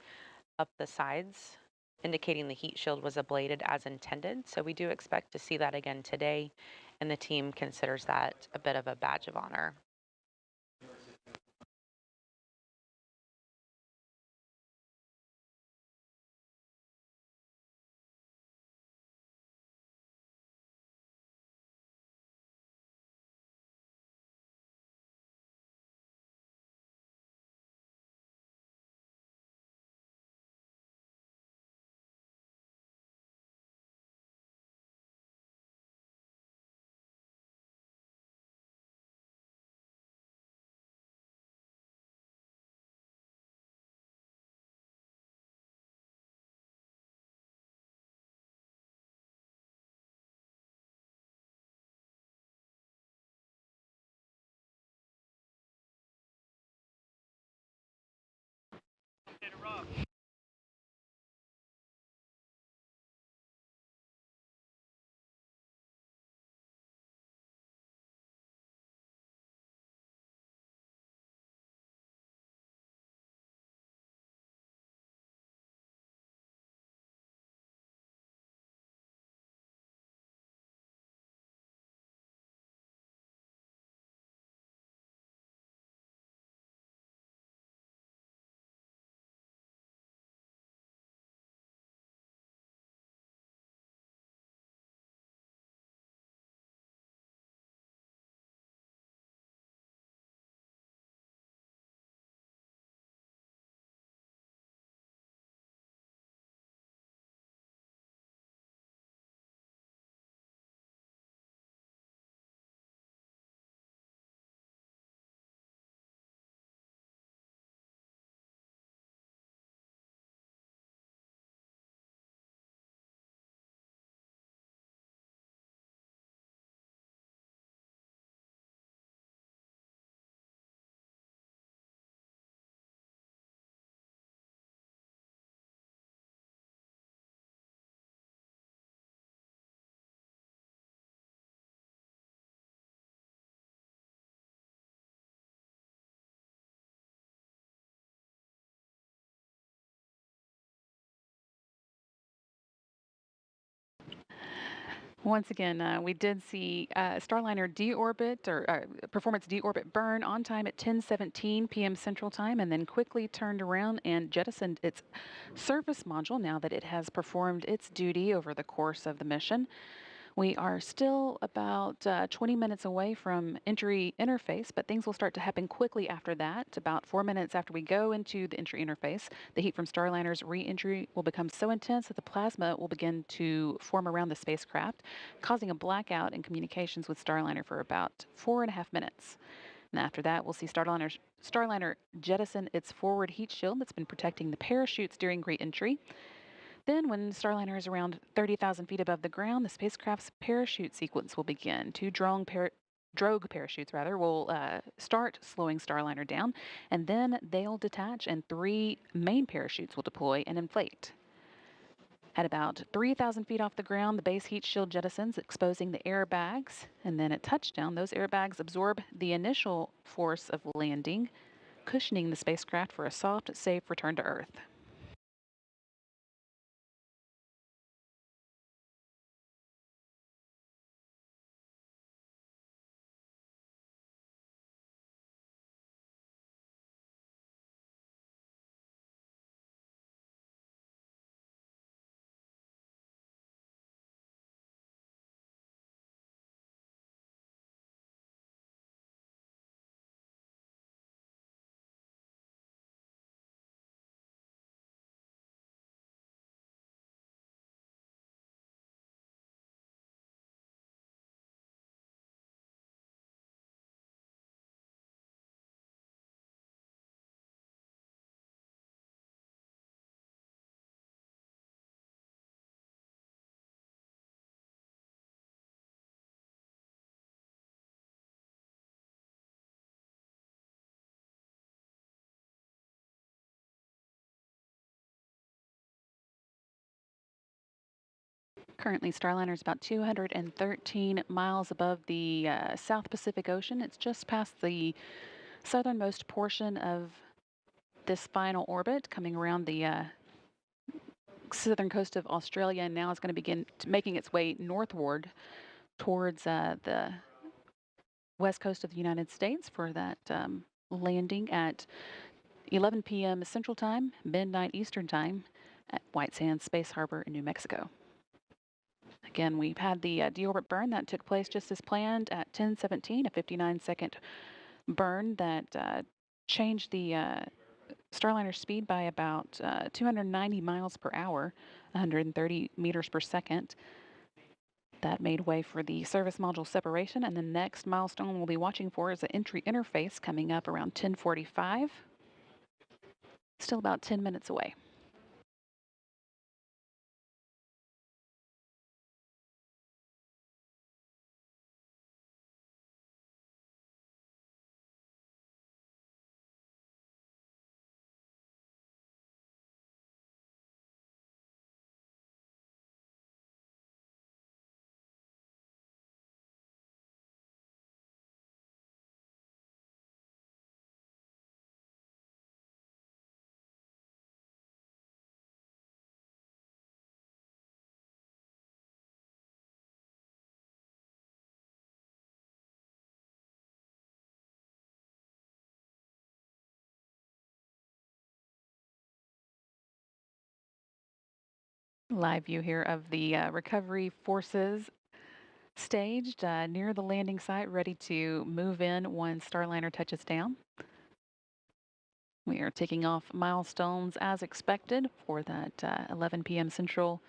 up the sides, indicating the heat shield was ablated as intended. So we do expect to see that again today, and the team considers that a bit of a badge of honor. Once again, we did see Starliner deorbit or performance deorbit burn on time at 10:17 p.m. Central Time, and then quickly turned around and jettisoned its service module now that it has performed its duty over the course of the mission. We are still about 20 minutes away from entry interface, but things will start to happen quickly after that. About 4 minutes after we go into the entry interface, the heat from Starliner's re-entry will become so intense that the plasma will begin to form around the spacecraft, causing a blackout in communications with Starliner for about 4.5 minutes. And after that, we'll see Starliner jettison its forward heat shield that's been protecting the parachutes during re-entry. Then, when Starliner is around 30,000 feet above the ground, the spacecraft's parachute sequence will begin. Two drogue parachutes will start slowing Starliner down, and then they'll detach, and three main parachutes will deploy and inflate. At about 3,000 feet off the ground, the base heat shield jettisons, exposing the airbags, and then at touchdown, those airbags absorb the initial force of landing, cushioning the spacecraft for a soft, safe return to Earth. Currently, Starliner is about 213 miles above the South Pacific Ocean. It's just past the southernmost portion of this final orbit, coming around the southern coast of Australia, and now it's going to begin making its way northward towards the west coast of the United States for that landing at 11 p.m. Central Time, midnight Eastern Time at White Sands Space Harbor in New Mexico. Again, we've had the deorbit burn that took place just as planned at 10:17, a 59-second burn that changed the Starliner speed by about 290 miles per hour, 130 meters per second. That made way for the service module separation, and the next milestone we'll be watching for is the entry interface coming up around 10:45. Still about 10 minutes away. Live view here of the recovery forces staged near the landing site, ready to move in once Starliner touches down. We are ticking off milestones as expected for that 11 p.m. Central,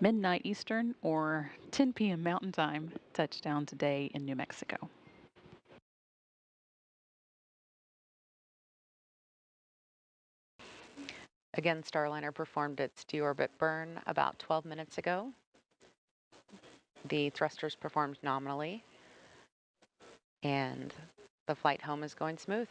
midnight Eastern, or 10 p.m. Mountain Time touchdown today in New Mexico. Again, Starliner performed its deorbit burn about 12 minutes ago. The thrusters performed nominally, and the flight home is going smooth.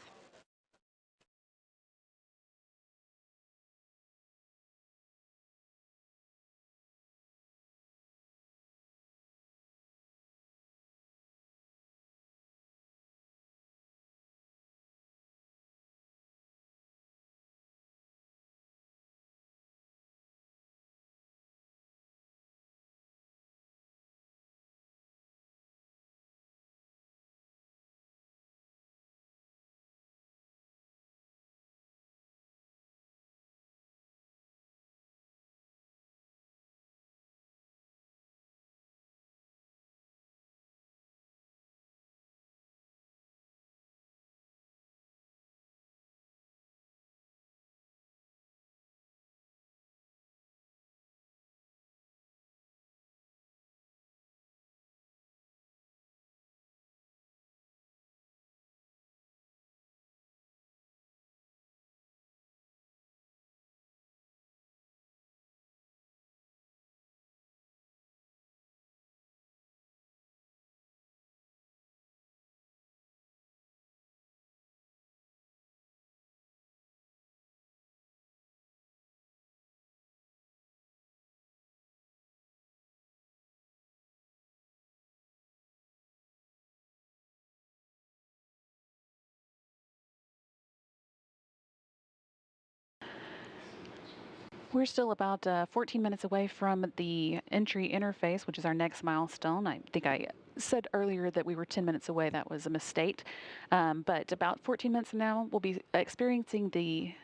We're still about 14 minutes away from the entry interface, which is our next milestone. I think I said earlier that we were 10 minutes away. That was a mistake. But about 14 minutes from now, we'll be experiencing the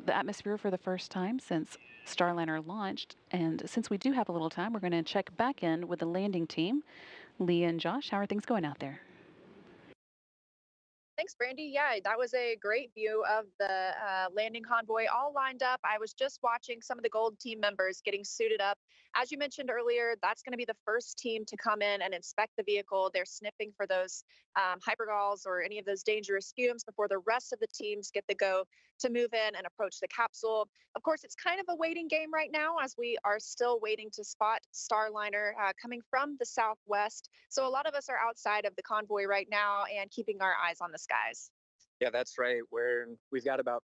atmosphere for the first time since Starliner launched. And since we do have a little time, we're going to check back in with the landing team. Leah and Josh, how are things going out there? Thanks, Brandy. Yeah, that was a great view of the landing convoy all lined up. I was just watching some of the Gold team members getting suited up. As you mentioned earlier, that's going to be the first team to come in and inspect the vehicle. They're sniffing for those hypergalls or any of those dangerous fumes before the rest of the teams get the go to move in and approach the capsule. Of course, it's kind of a waiting game right now as we are still waiting to spot Starliner coming from the southwest. So a lot of us are outside of the convoy right now and keeping our eyes on the skies. Yeah, that's right. We've got about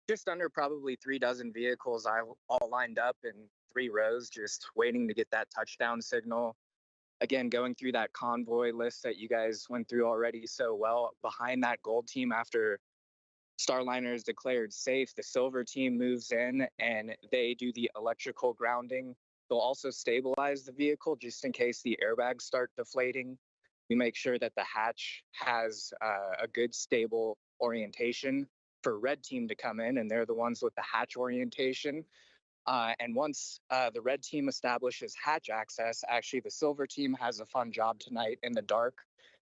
just under probably 3 dozen vehicles all lined up in 3 rows, just waiting to get that touchdown signal. Again, going through that convoy list that you guys went through already so well. Behind that Gold team, after Starliner is declared safe, the Silver team moves in and they do the electrical grounding. They'll also stabilize the vehicle just in case the airbags start deflating. We make sure that the hatch has a good stable orientation for Red team to come in, and they're the ones with the hatch orientation. And once the Red team establishes hatch access, actually the Silver team has a fun job tonight in the dark.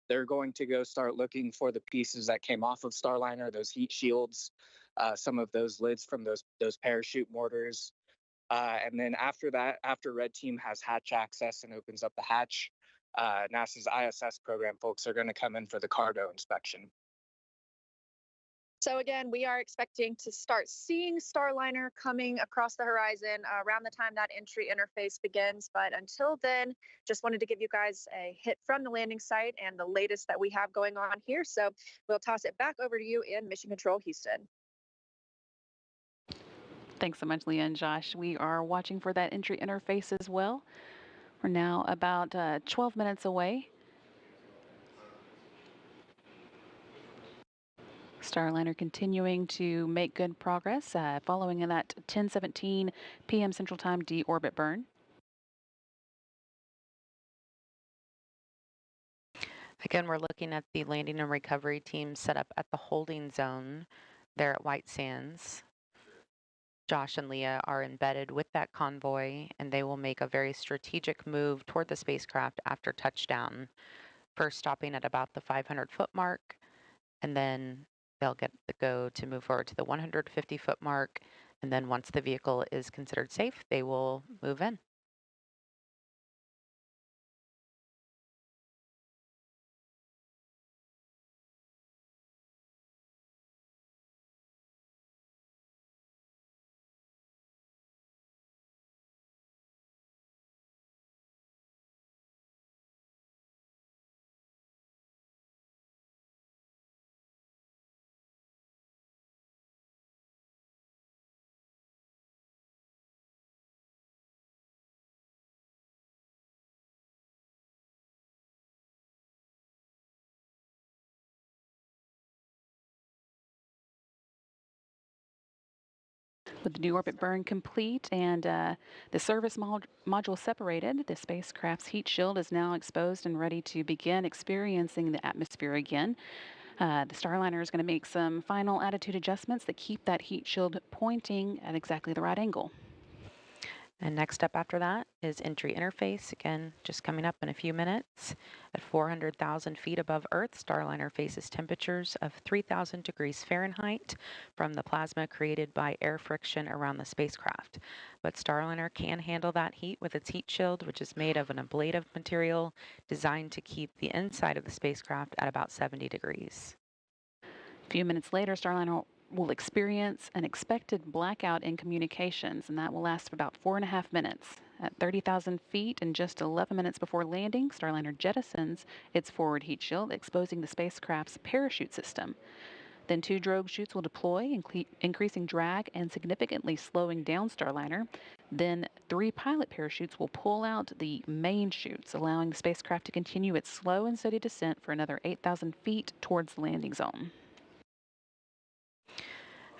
They're going to go start looking for the pieces that came off of Starliner, those heat shields, some of those lids from those parachute mortars. And then after that, after Red team has hatch access and opens up the hatch, NASA's ISS program folks are going to come in for the cargo inspection. So again, we are expecting to start seeing Starliner coming across the horizon around the time that entry interface begins. But until then, just wanted to give you guys a hit from the landing site and the latest that we have going on here. So we'll toss it back over to you in Mission Control, Houston. Thanks so much, Leah and Josh. We are watching for that entry interface as well. We're now about 12 minutes away. Starliner continuing to make good progress following in that 10:17 p.m. Central Time deorbit burn. Again, we're looking at the landing and recovery team set up at the holding zone there at White Sands. Josh and Leah are embedded with that convoy, and they will make a very strategic move toward the spacecraft after touchdown, first stopping at about the 500-foot mark, and then they'll get the go to move forward to the 150-foot mark, and then once the vehicle is considered safe, they will move in. With the deorbit burn complete and the service module separated, the spacecraft's heat shield is now exposed and ready to begin experiencing the atmosphere again. The Starliner is going to make some final attitude adjustments that keep that heat shield pointing at exactly the right angle. And next up after that is entry interface, again, just coming up in a few minutes. At 400,000 feet above Earth, Starliner faces temperatures of 3,000 degrees Fahrenheit from the plasma created by air friction around the spacecraft. But Starliner can handle that heat with its heat shield, which is made of an ablative material designed to keep the inside of the spacecraft at about 70 degrees. A few minutes later, Starliner will experience an expected blackout in communications, and that will last for about 4.5 minutes. At 30,000 feet and just 11 minutes before landing, Starliner jettisons its forward heat shield, exposing the spacecraft's parachute system. Then 2 drogue chutes will deploy, increasing drag and significantly slowing down Starliner. Then 3 pilot parachutes will pull out the main chutes, allowing the spacecraft to continue its slow and steady descent for another 8,000 feet towards the landing zone.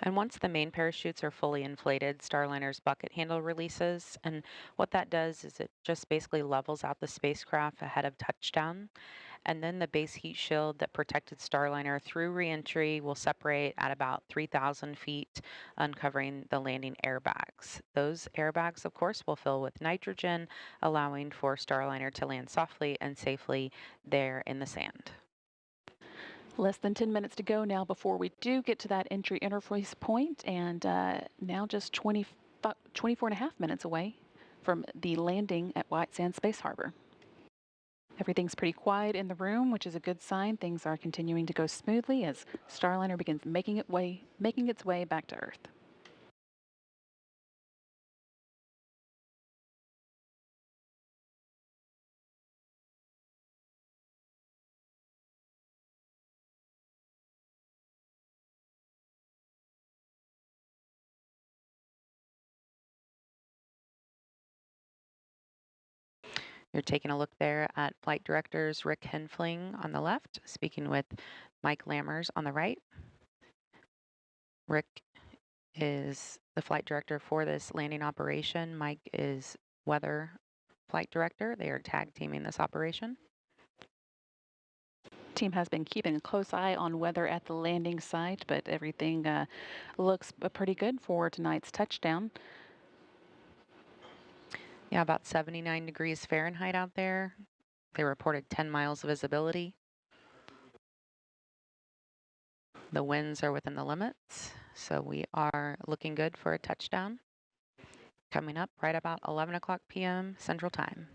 And once the main parachutes are fully inflated, Starliner's bucket handle releases. And what that does is it just basically levels out the spacecraft ahead of touchdown. And then the base heat shield that protected Starliner through reentry will separate at about 3,000 feet, uncovering the landing airbags. Those airbags, of course, will fill with nitrogen, allowing for Starliner to land softly and safely there in the sand. Less than 10 minutes to go now before we do get to that entry interface point, and now just 24 and a half minutes away from the landing at White Sands Space Harbor. Everything's pretty quiet in the room, which is a good sign. Things are continuing to go smoothly as Starliner begins making its way back to Earth. You're taking a look there at Flight Directors Rick Henfling on the left, speaking with Mike Lammers on the right. Rick is the flight director for this landing operation. Mike is weather flight director. They are tag teaming this operation. Team has been keeping a close eye on weather at the landing site, but everything looks pretty good for tonight's touchdown. Yeah, about 79 degrees Fahrenheit out there. They reported 10 miles of visibility. The winds are within the limits, so we are looking good for a touchdown. Coming up right about 11 o'clock p.m. Central Time.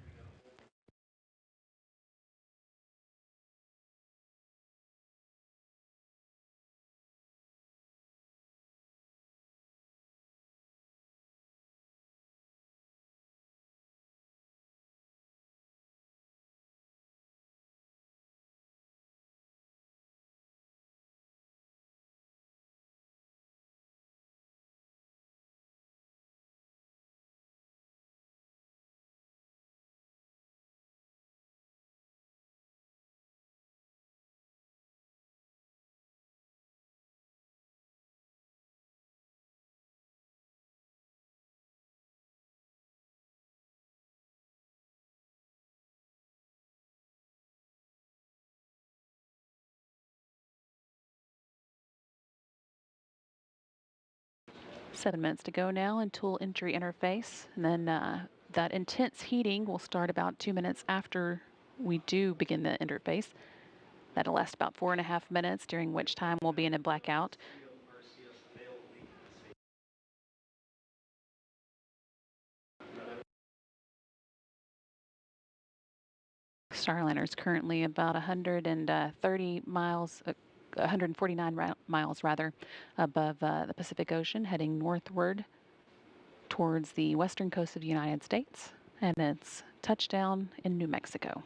Seven minutes to go now until entry interface. And then that intense heating will start about 2 minutes after we do begin the interface. That'll last about 4.5 minutes, during which time we'll be in a blackout. Starliner is currently about 130 miles, 149 miles rather, above the Pacific Ocean, heading northward towards the western coast of the United States, and it's touchdown in New Mexico.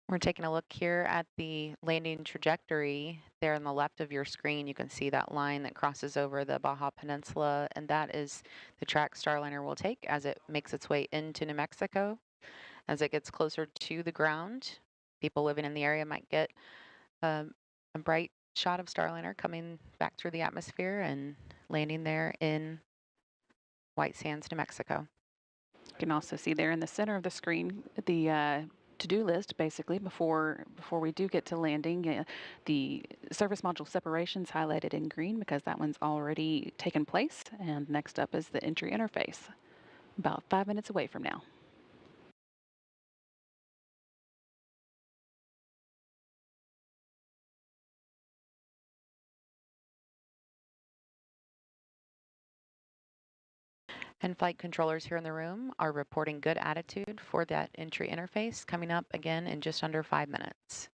We're taking a look here at the landing trajectory. There on the left of your screen, you can see that line that crosses over the Baja Peninsula, and that is the track Starliner will take as it makes its way into New Mexico. As it gets closer to the ground, people living in the area might get a bright shot of Starliner coming back through the atmosphere and landing there in White Sands, New Mexico. You can also see there in the center of the screen the to-do list, basically, before we do get to landing. The service module separations highlighted in green because that one's already taken place. And next up is the entry interface, about 5 minutes away from now. And flight controllers here in the room are reporting good attitude for that entry interface coming up again in just under 5 minutes.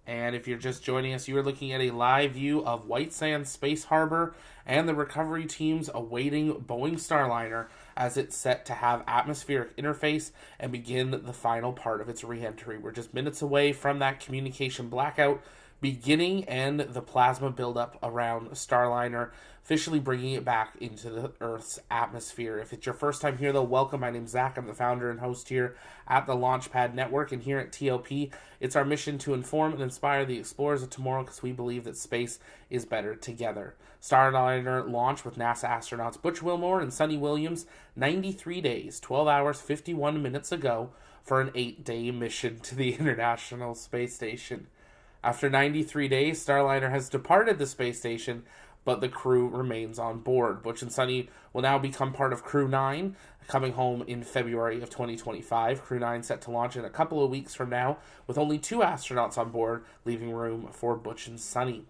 And if you're just joining us, you are looking at a live view of White Sands Space Harbor and the recovery teams awaiting Boeing Starliner as it's set to have atmospheric interface and begin the final part of its re-entry. We're just minutes away from that communication blackout beginning and the plasma buildup around Starliner, officially bringing it back into the Earth's atmosphere. If it's your first time here, though, welcome. My name's Zach. I'm the founder and host here at the Launchpad Network, and here at TLP, it's our mission to inform and inspire the explorers of tomorrow because we believe that space is better together. Starliner launched with NASA astronauts Butch Wilmore and Sunny Williams 93 days, 12 hours, 51 minutes ago for an 8-day mission to the International Space Station. After 93 days, Starliner has departed the space station, but the crew remains on board. Butch and Sunny will now become part of Crew 9, coming home in February of 2025. Crew 9 set to launch in a couple of weeks from now, with only 2 astronauts on board, leaving room for Butch and Sunny.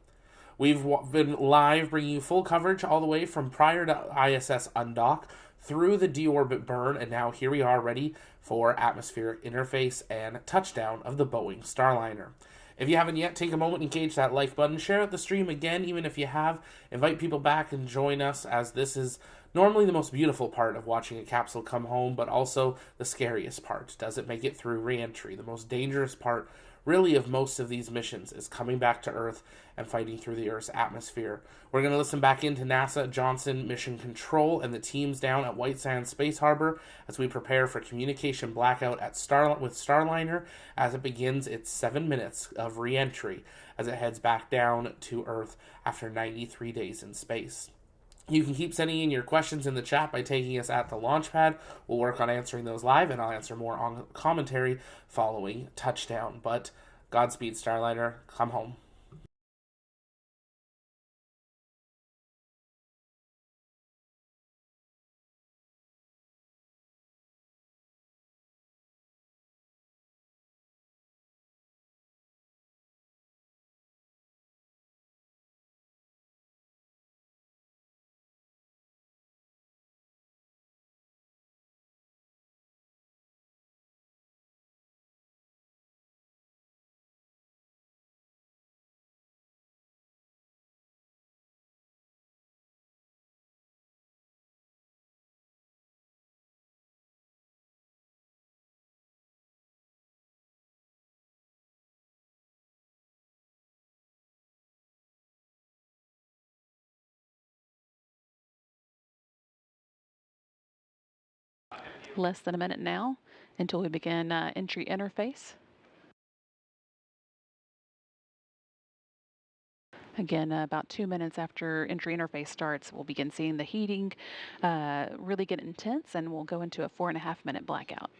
We've been live bringing you full coverage all the way from prior to ISS undock through the deorbit burn, and now here we are ready for atmospheric interface and touchdown of the Boeing Starliner. If you haven't yet, take a moment, engage that like button, share out the stream again, even if you have. Invite people back and join us, as this is normally the most beautiful part of watching a capsule come home, but also the scariest part. Does it make it through re-entry? The most dangerous part, really, of most of these missions is coming back to Earth and fighting through the Earth's atmosphere. We're going to listen back into NASA, Johnson Mission Control, and the teams down at White Sands Space Harbor as we prepare for communication blackout with Starliner as it begins its 7 minutes of re-entry as it heads back down to Earth after 93 days in space. You can keep sending in your questions in the chat by taking us at the Launchpad. We'll work on answering those live, and I'll answer more on commentary following touchdown. But Godspeed, Starliner. Come home. Less than a minute now until we begin entry interface. Again, about 2 minutes after entry interface starts, we'll begin seeing the heating really get intense, and we'll go into a 4.5-minute blackout.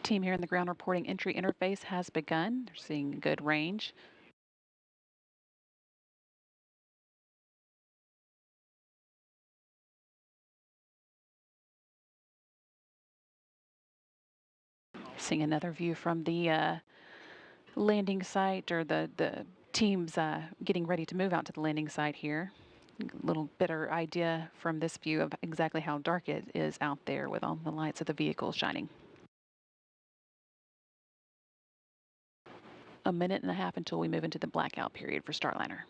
Team here in the ground reporting entry interface has begun. They're seeing good range. Seeing another view from the landing site, or the teams getting ready to move out to the landing site here. A little better idea from this view of exactly how dark it is out there with all the lights of the vehicles shining. A minute and a half until we move into the blackout period for Starliner.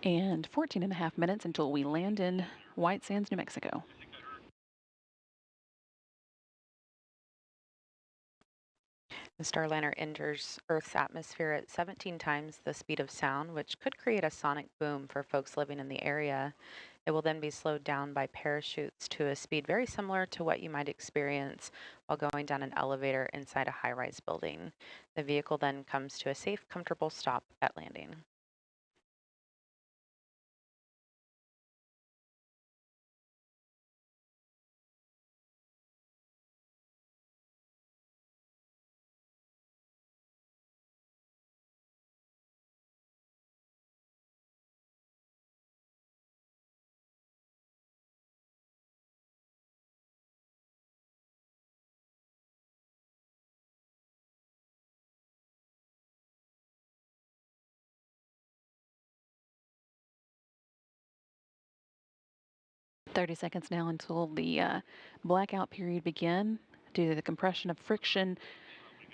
And 14.5 minutes until we land in White Sands, New Mexico. The Starliner enters Earth's atmosphere at 17 times the speed of sound, which could create a sonic boom for folks living in the area. It will then be slowed down by parachutes to a speed very similar to what you might experience while going down an elevator inside a high-rise building. The vehicle then comes to a safe, comfortable stop at landing. Seconds now until the blackout period begin. Due to the compression of friction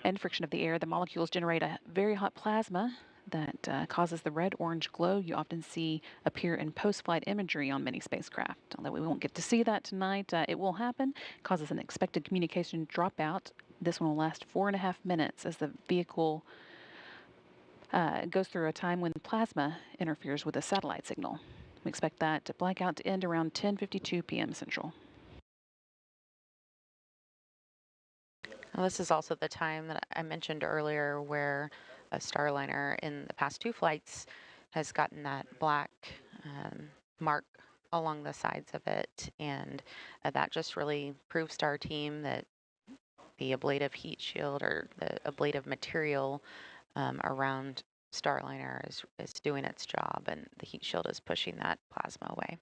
and friction of the air, the molecules generate a very hot plasma that causes the red-orange glow you often see appear in post-flight imagery on many spacecraft. Although we won't get to see that tonight, it will happen. It causes an expected communication dropout. This one will last 4.5 minutes as the vehicle goes through a time when plasma interferes with the satellite signal. We expect that blackout to end around 10:52 p.m. Central. Now, this is also the time that I mentioned earlier where a Starliner in the past 2 flights has gotten that black mark along the sides of it, and that just really proves to our team that the ablative heat shield or the ablative material around Starliner is doing its job, and the heat shield is pushing that plasma away.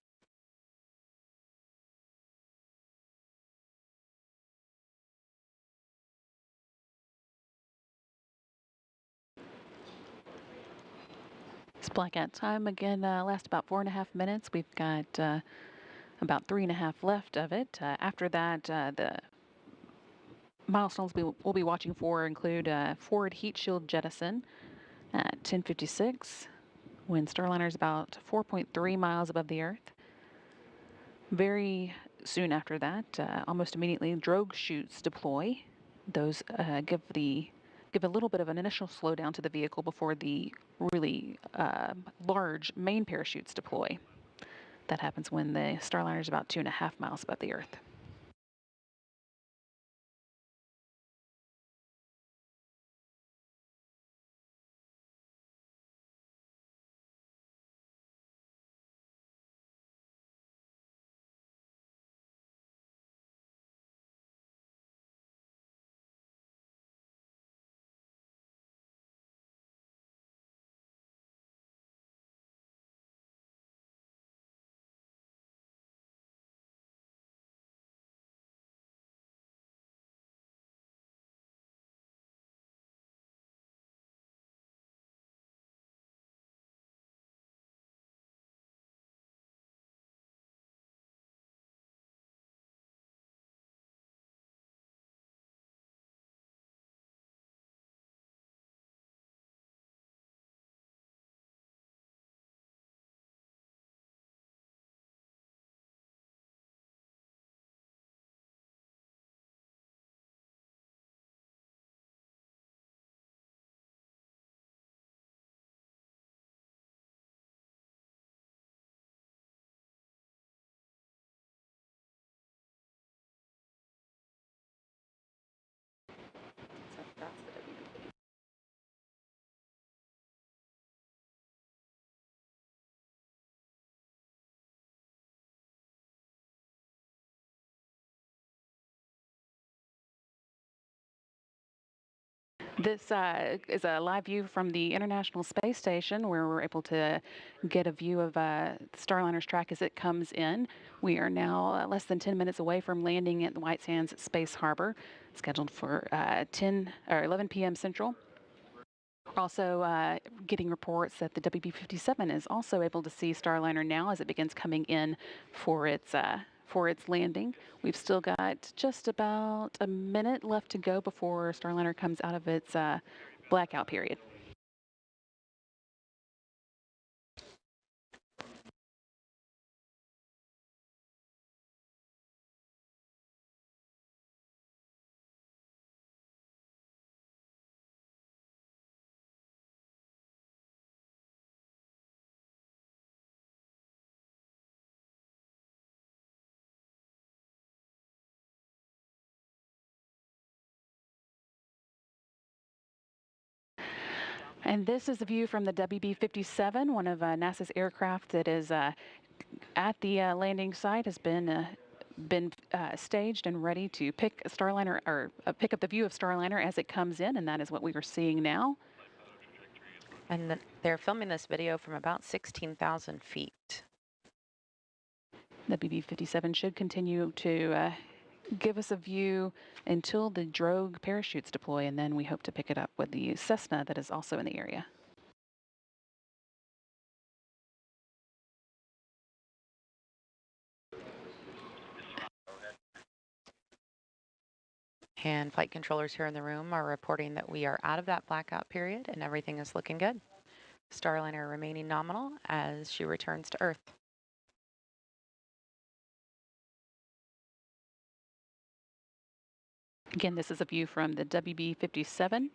This blackout time again lasts about 4.5 minutes. We've got about 3.5 left of it. After that, the milestones we'll be watching for include forward heat shield jettison at 10:56 when Starliner is about 4.3 miles above the Earth. Very soon after that, almost immediately, drogue chutes deploy. Those give a little bit of an initial slowdown to the vehicle before the really large main parachutes deploy. That happens when the Starliner is about 2.5 miles above the Earth. This is a live view from the International Space Station where we're able to get a view of Starliner's track as it comes in. We are now less than 10 minutes away from landing at the White Sands Space Harbor, scheduled for 11 p.m. Central. We're also getting reports that the WB-57 is also able to see Starliner now as it begins coming in for its landing. We've still got just about a minute left to go before Starliner comes out of its blackout period. And this is a view from the WB-57, one of NASA's aircraft that is at the landing site, has been staged and ready to pick Starliner or pick up the view of Starliner as it comes in, and that is what we are seeing now. And they're filming this video from about 16,000 feet. The WB-57 should continue to give us a view until the drogue parachutes deploy, and then we hope to pick it up with the Cessna that is also in the area. And flight controllers here in the room are reporting that we are out of that blackout period and everything is looking good. Starliner remaining nominal as she returns to Earth. Again, this is a view from the WB-57.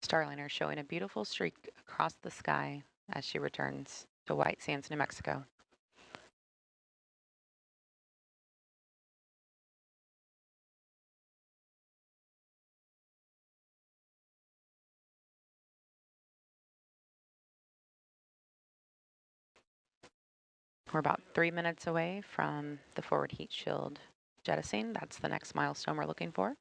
Starliner showing a beautiful streak across the sky as she returns to White Sands, New Mexico. We're about 3 minutes away from the forward heat shield jettisoning. That's the next milestone we're looking for.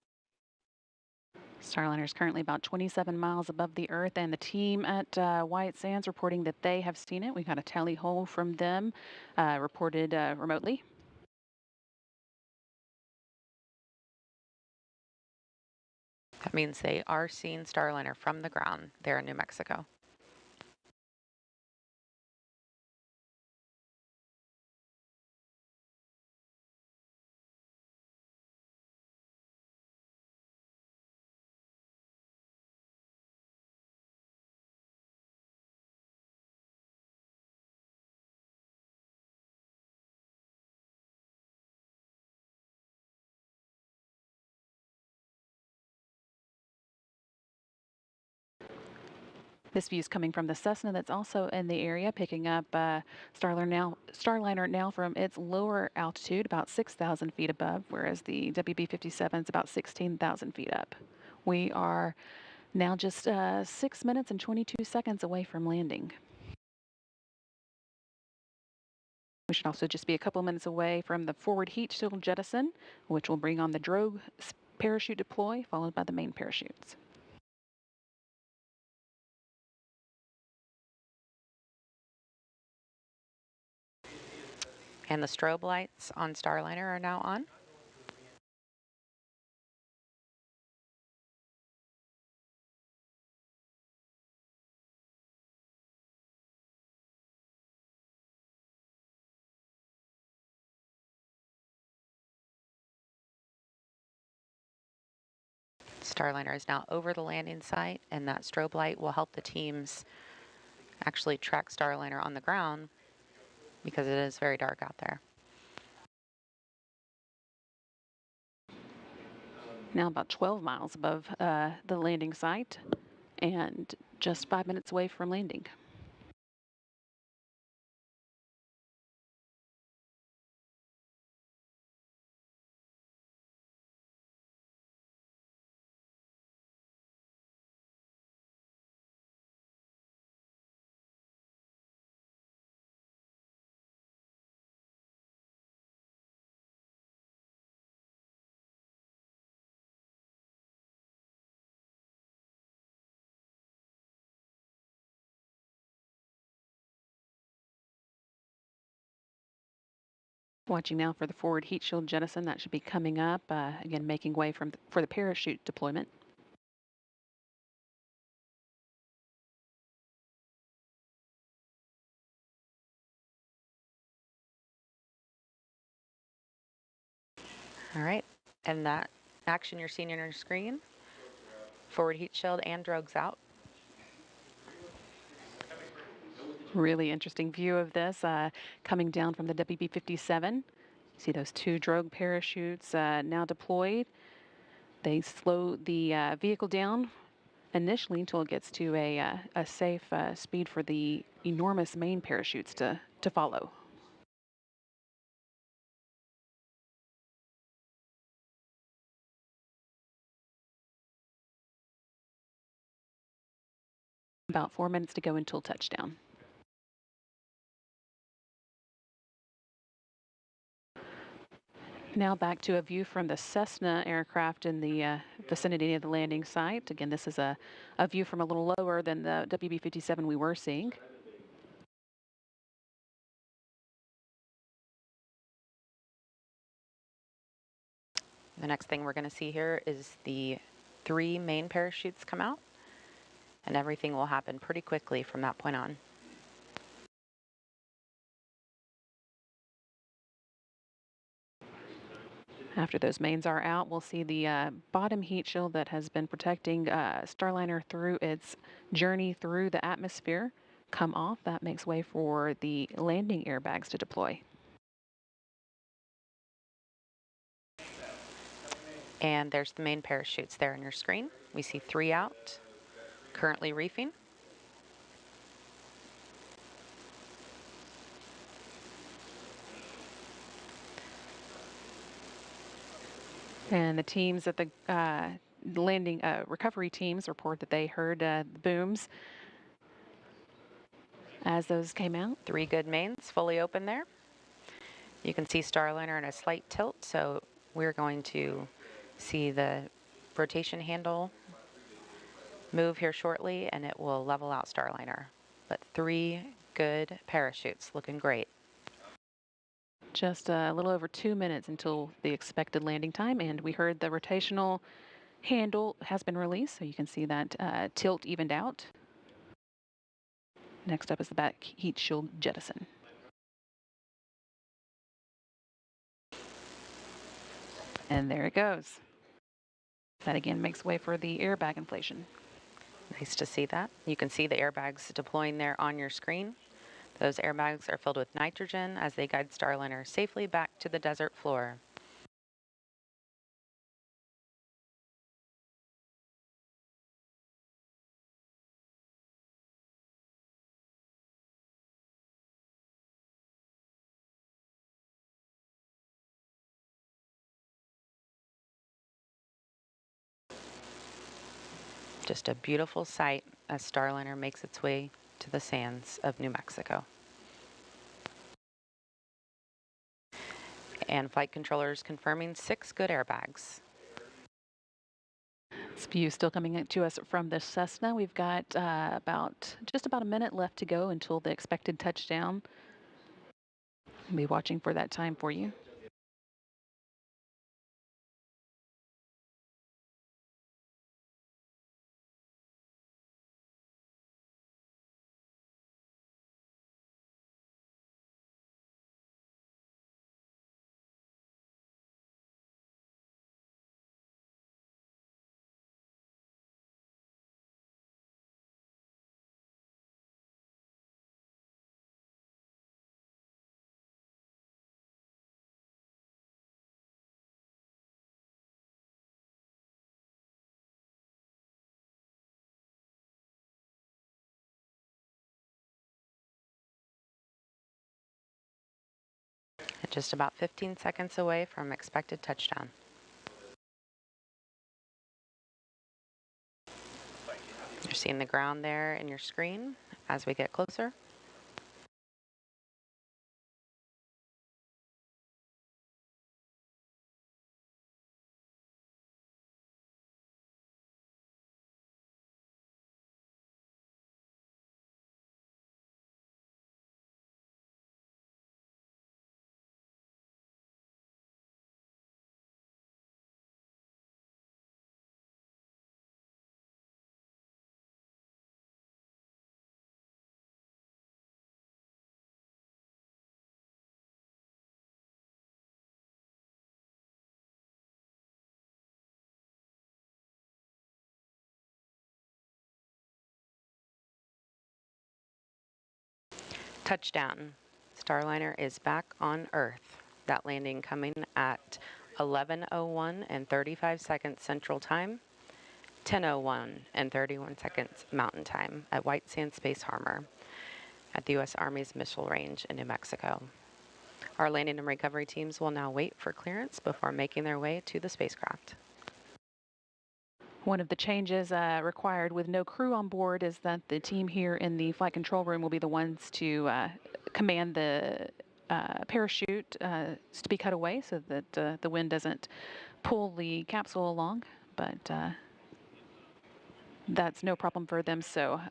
Starliner is currently about 27 miles above the Earth, and the team at White Sands reporting that they have seen it. We got a tally hole from them reported remotely. That means they are seeing Starliner from the ground there in New Mexico. This view is coming from the Cessna that's also in the area, picking up Starliner now from its lower altitude, about 6,000 feet above, whereas the WB-57 is about 16,000 feet up. We are now just 6 minutes and 22 seconds away from landing. We should also just be a couple minutes away from the forward heat shield jettison, which will bring on the drogue parachute deploy, followed by the main parachutes. And the strobe lights on Starliner are now on. Starliner is now over the landing site, and that strobe light will help the teams actually track Starliner on the ground because it is very dark out there. Now about 12 miles above the landing site and just 5 minutes away from landing. Watching now for the forward heat shield jettison. That should be coming up, again making way for the parachute deployment. All right, and that action you're seeing on your screen, forward heat shield and drogues out. Really interesting view of this coming down from the WB-57. See those two drogue parachutes now deployed. They slow the vehicle down initially until it gets to a safe speed for the enormous main parachutes to follow. About 4 minutes to go until touchdown. Now back to a view from the Cessna aircraft in the vicinity of the landing site. Again, this is a view from a little lower than the WB-57 we were seeing. The next thing we're going to see here is the 3 main parachutes come out, and everything will happen pretty quickly from that point on. After those mains are out, we'll see the bottom heat shield that has been protecting Starliner through its journey through the atmosphere come off. That makes way for the landing airbags to deploy. And there's the main parachutes there on your screen. We see 3 out, currently reefing. And the teams at the landing recovery teams report that they heard the booms as those came out. 3 good mains fully open there. You can see Starliner in a slight tilt, so we're going to see the rotation handle move here shortly, and it will level out Starliner. But 3 good parachutes, looking great. Just a little over 2 minutes until the expected landing time, and we heard the rotational handle has been released, so you can see that tilt evened out. Next up is the back heat shield jettison. And there it goes. That again makes way for the airbag inflation. Nice to see that. You can see the airbags deploying there on your screen. Those airbags are filled with nitrogen as they guide Starliner safely back to the desert floor. Just a beautiful sight as Starliner makes its way to the sands of New Mexico. And flight controllers confirming 6 good airbags. This view still coming to us from the Cessna. We've got just about a minute left to go until the expected touchdown. I'll be watching for that time for you. Just about 15 seconds away from expected touchdown. You're seeing the ground there in your screen as we get closer. Touchdown. Starliner is back on Earth. That landing coming at 11:01 and 35 seconds Central Time, 10:01 and 31 seconds Mountain Time at White Sands Space Harbor at the U.S. Army's Missile Range in New Mexico. Our landing and recovery teams will now wait for clearance before making their way to the spacecraft. One of the changes required with no crew on board is that the team here in the flight control room will be the ones to command the parachute to be cut away so that the wind doesn't pull the capsule along. But that's no problem for them. So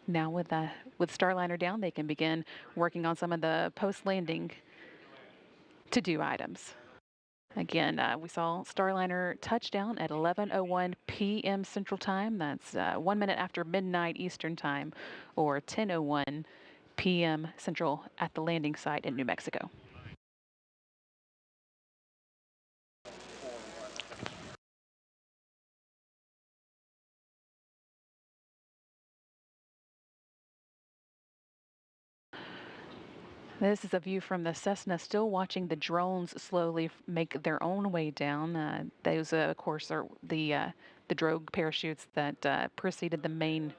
now with Starliner down, they can begin working on some of the post-landing to-do items. Again, we saw Starliner touchdown at 11:01 p.m. Central Time. That's 1 minute after midnight Eastern Time, or 10:01 p.m. Central at the landing site in New Mexico. This is a view from the Cessna, still watching the drones slowly make their own way down. Those, of course, are the drogue parachutes that preceded the main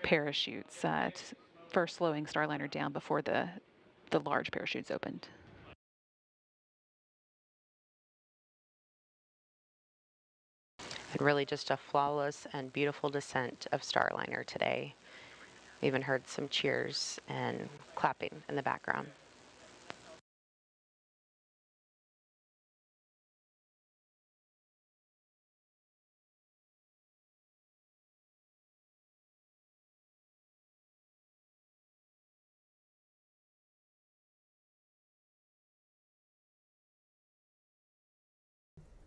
parachutes, first slowing Starliner down before the large parachutes opened. And really just a flawless and beautiful descent of Starliner today. We even heard some cheers and clapping in the background.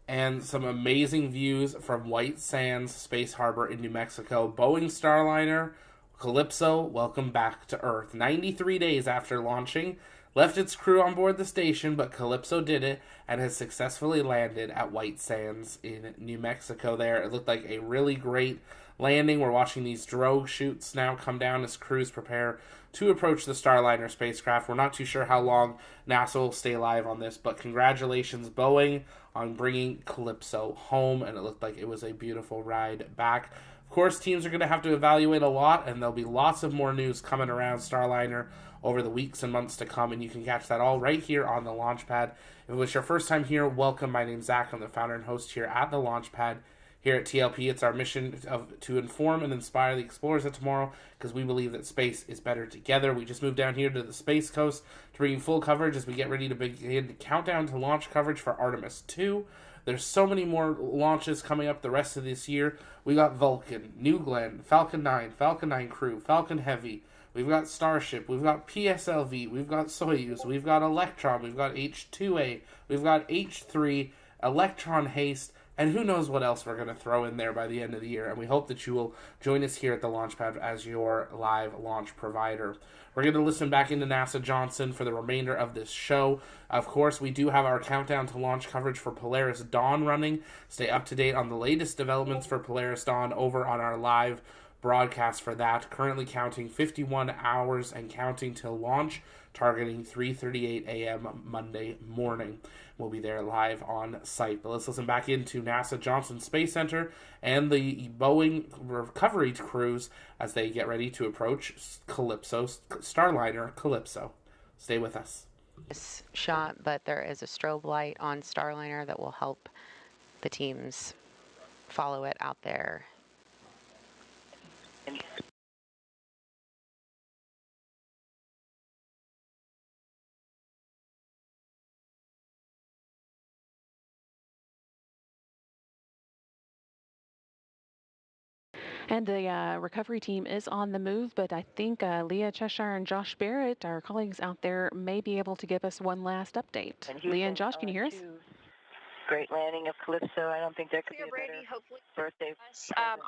And some amazing views from White Sands Space Harbor in New Mexico. Boeing Starliner Calypso, welcome back to Earth. 93 days after launching, left its crew on board the station, but Calypso did it and has successfully landed at White Sands in New Mexico there. It looked like a really great landing. We're watching these drogue chutes now come down as crews prepare to approach the Starliner spacecraft. We're not too sure how long NASA will stay alive on this, but congratulations, Boeing, on bringing Calypso home, and it looked like it was a beautiful ride back. Of course, teams are going to have to evaluate a lot, and there'll be lots of more news coming around Starliner over the weeks and months to come, and you can catch that all right here on the Launchpad. If it was your first time here, welcome. My name's Zach. I'm the founder and host here at the Launchpad. Here at TLP, it's our mission to inform and inspire the explorers of tomorrow, because we believe that space is better together. We just moved down here to the Space Coast to bring you full coverage as we get ready to begin the countdown to launch coverage for Artemis 2. There's so many more launches coming up the rest of this year. We got Vulcan, New Glenn, Falcon 9, Falcon 9 Crew, Falcon Heavy. We've got Starship, we've got PSLV, we've got Soyuz, we've got Electron, we've got H2A, we've got H3, Electron Haste, and who knows what else we're going to throw in there by the end of the year. And we hope that you will join us here at the Launchpad as your live launch provider. We're going to listen back into NASA Johnson for the remainder of this show. Of course, we do have our countdown to launch coverage for Polaris Dawn running. Stay up to date on the latest developments for Polaris Dawn over on our live broadcast for that. Currently counting 51 hours and counting till launch, targeting 3:38 a.m. Monday morning. We'll be there live on site. But let's listen back into NASA Johnson Space Center and the Boeing recovery crews as they get ready to approach Starliner Calypso. Stay with us. This shot, but there is a strobe light on Starliner that will help the teams follow it out there. And the recovery team is on the move, but I think Leah Cheshire and Josh Barrett, our colleagues out there, may be able to give us one last update. Leah and Josh, can you hear us? Great landing of Calypso. I don't think there could be a better birthday.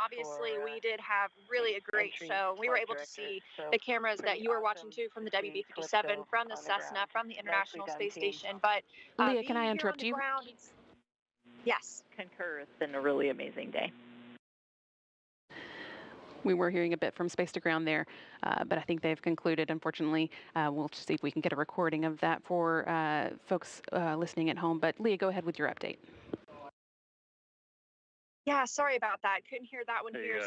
Obviously, we did have really a great show. We were able to see the cameras that you were watching too from the WB-57, from the Cessna, from the International Space Station. But Leah, can I interrupt you? Yes. Concur. It's been a really amazing day. We were hearing a bit from Space to Ground there, but I think they've concluded, unfortunately. We'll see if we can get a recording of that for folks listening at home. But Leah, go ahead with your update. Yeah, sorry about that. Couldn't hear that one here.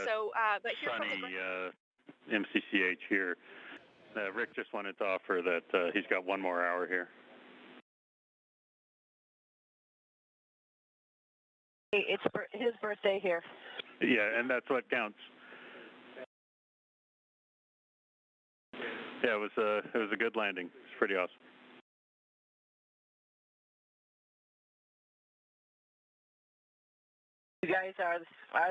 But here Sunny, MCCH here. Rick just wanted to offer that he's got one more hour here. It's his birthday here. Yeah, and that's what counts. Yeah, it was a good landing. It's pretty awesome. You guys are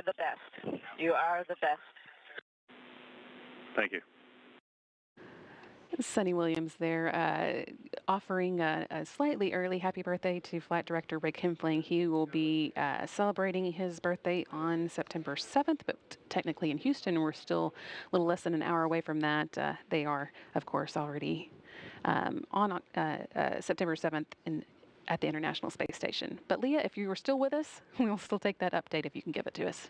the best. You are the best. Thank you. Sonny Williams there, offering a slightly early happy birthday to Flight Director Rick Hempling. He will be celebrating his birthday on September 7th, but technically in Houston, we're still a little less than an hour away from that. They are, of course, already on September 7th at the International Space Station. But Leah, if you were still with us, we'll still take that update if you can give it to us.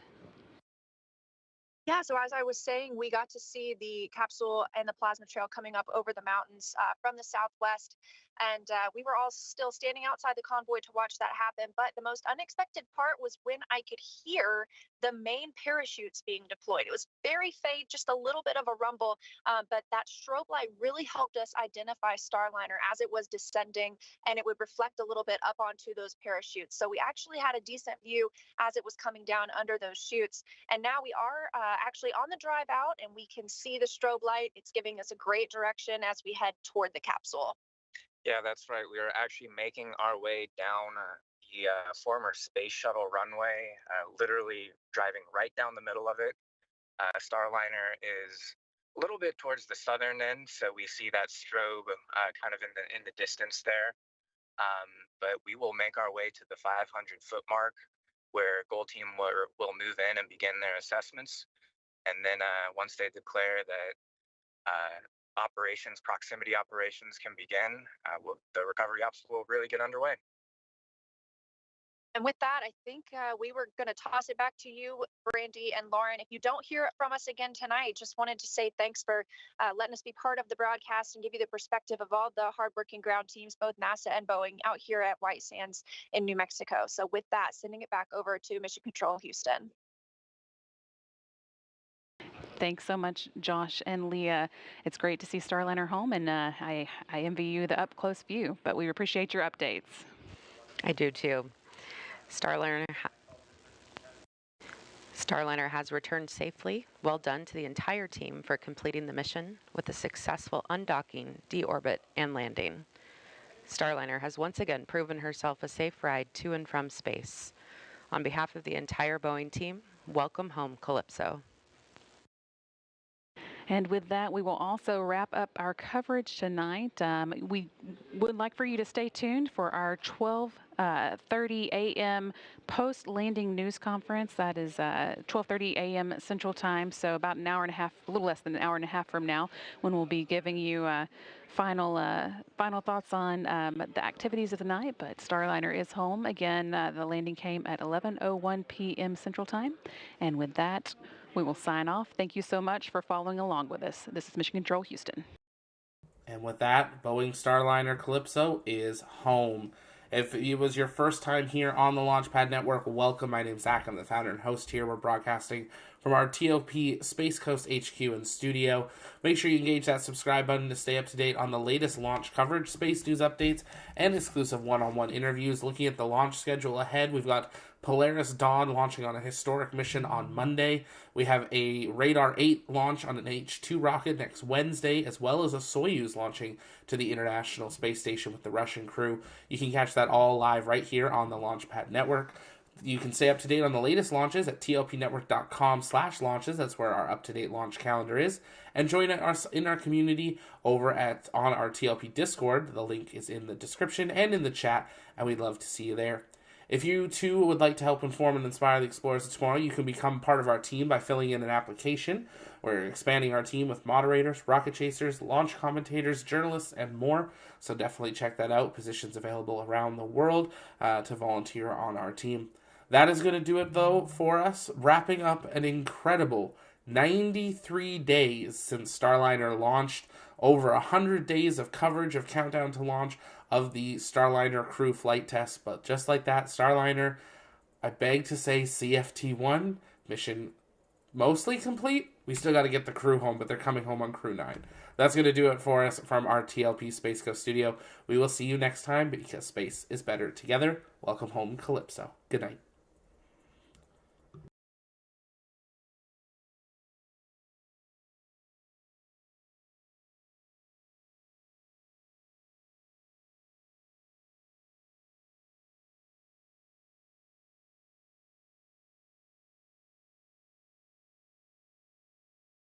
Yeah, so as I was saying, we got to see the capsule and the plasma trail coming up over the mountains from the southwest. And we were all still standing outside the convoy to watch that happen. But the most unexpected part was when I could hear the main parachutes being deployed. It was very faint, just a little bit of a rumble, but that strobe light really helped us identify Starliner as it was descending, and it would reflect a little bit up onto those parachutes. So we actually had a decent view as it was coming down under those chutes. And now we are actually on the drive out, and we can see the strobe light. It's giving us a great direction as we head toward the capsule. Yeah, that's right. We are actually making our way down the former space shuttle runway, literally driving right down the middle of it. Starliner is a little bit towards the southern end, so we see that strobe kind of in the distance there. But we will make our way to the 500-foot mark, where Gold Team will move in and begin their assessments. And then once they declare that proximity operations can begin, the recovery ops will really get underway. And with that, I think we were going to toss it back to you, Brandy and Lauren. If you don't hear from us again tonight, just wanted to say thanks for letting us be part of the broadcast and give you the perspective of all the hardworking ground teams, both NASA and Boeing, out here at White Sands in New Mexico. So with that, sending it back over to Mission Control Houston. Thanks so much, Josh and Leah. It's great to see Starliner home, and I envy you the up-close view, but we appreciate your updates. I do too. Starliner has returned safely. Well done to the entire team for completing the mission with a successful undocking, deorbit, and landing. Starliner has once again proven herself a safe ride to and from space. On behalf of the entire Boeing team, welcome home, Calypso. And with that, we will also wrap up our coverage tonight. We would like for you to stay tuned for our 12:30 a.m. post-landing news conference. That is 12:30 a.m. Central Time, so about an hour and a half, a little less than an hour and a half from now, when we'll be giving you final thoughts on the activities of the night. But Starliner is home. Again, the landing came at 11:01 p.m. Central Time. And with that, we will sign off. Thank you so much for following along with us. This is Mission Control Houston. And with that, Boeing Starliner Calypso is home. If it was your first time here on the Launchpad Network, welcome. My name's Zach. I'm the founder and host here. We're broadcasting from our TOP Space Coast HQ and studio. Make sure you engage that subscribe button to stay up to date on the latest launch coverage, space news updates, and exclusive one-on-one interviews. Looking at the launch schedule ahead, we've got Polaris Dawn launching on a historic mission on Monday. We have a Radar 8 launch on an H-2 rocket next Wednesday, as well as a Soyuz launching to the International Space Station with the Russian crew. You can catch that all live right here on the Launchpad Network. You can stay up to date on the latest launches at tlpnetwork.com/launches. That's where our up-to-date launch calendar is. And join us in our community over on our TLP Discord. The link is in the description and in the chat, and we'd love to see you there. If you, too, would like to help inform and inspire the explorers of tomorrow, you can become part of our team by filling in an application. We're expanding our team with moderators, rocket chasers, launch commentators, journalists, and more. So definitely check that out. Positions available around the world to volunteer on our team. That is going to do it, though, for us. Wrapping up an incredible 93 days since Starliner launched. Over 100 days of coverage of Countdown to Launch of the Starliner crew flight test. But just like that, Starliner, I beg to say, CFT1 mission mostly complete. We still got to get the crew home, but they're coming home on Crew 9. That's going to do it for us from our TLP Space Coast studio. We will see you next time because space is better together. Welcome home, Calypso. Good night.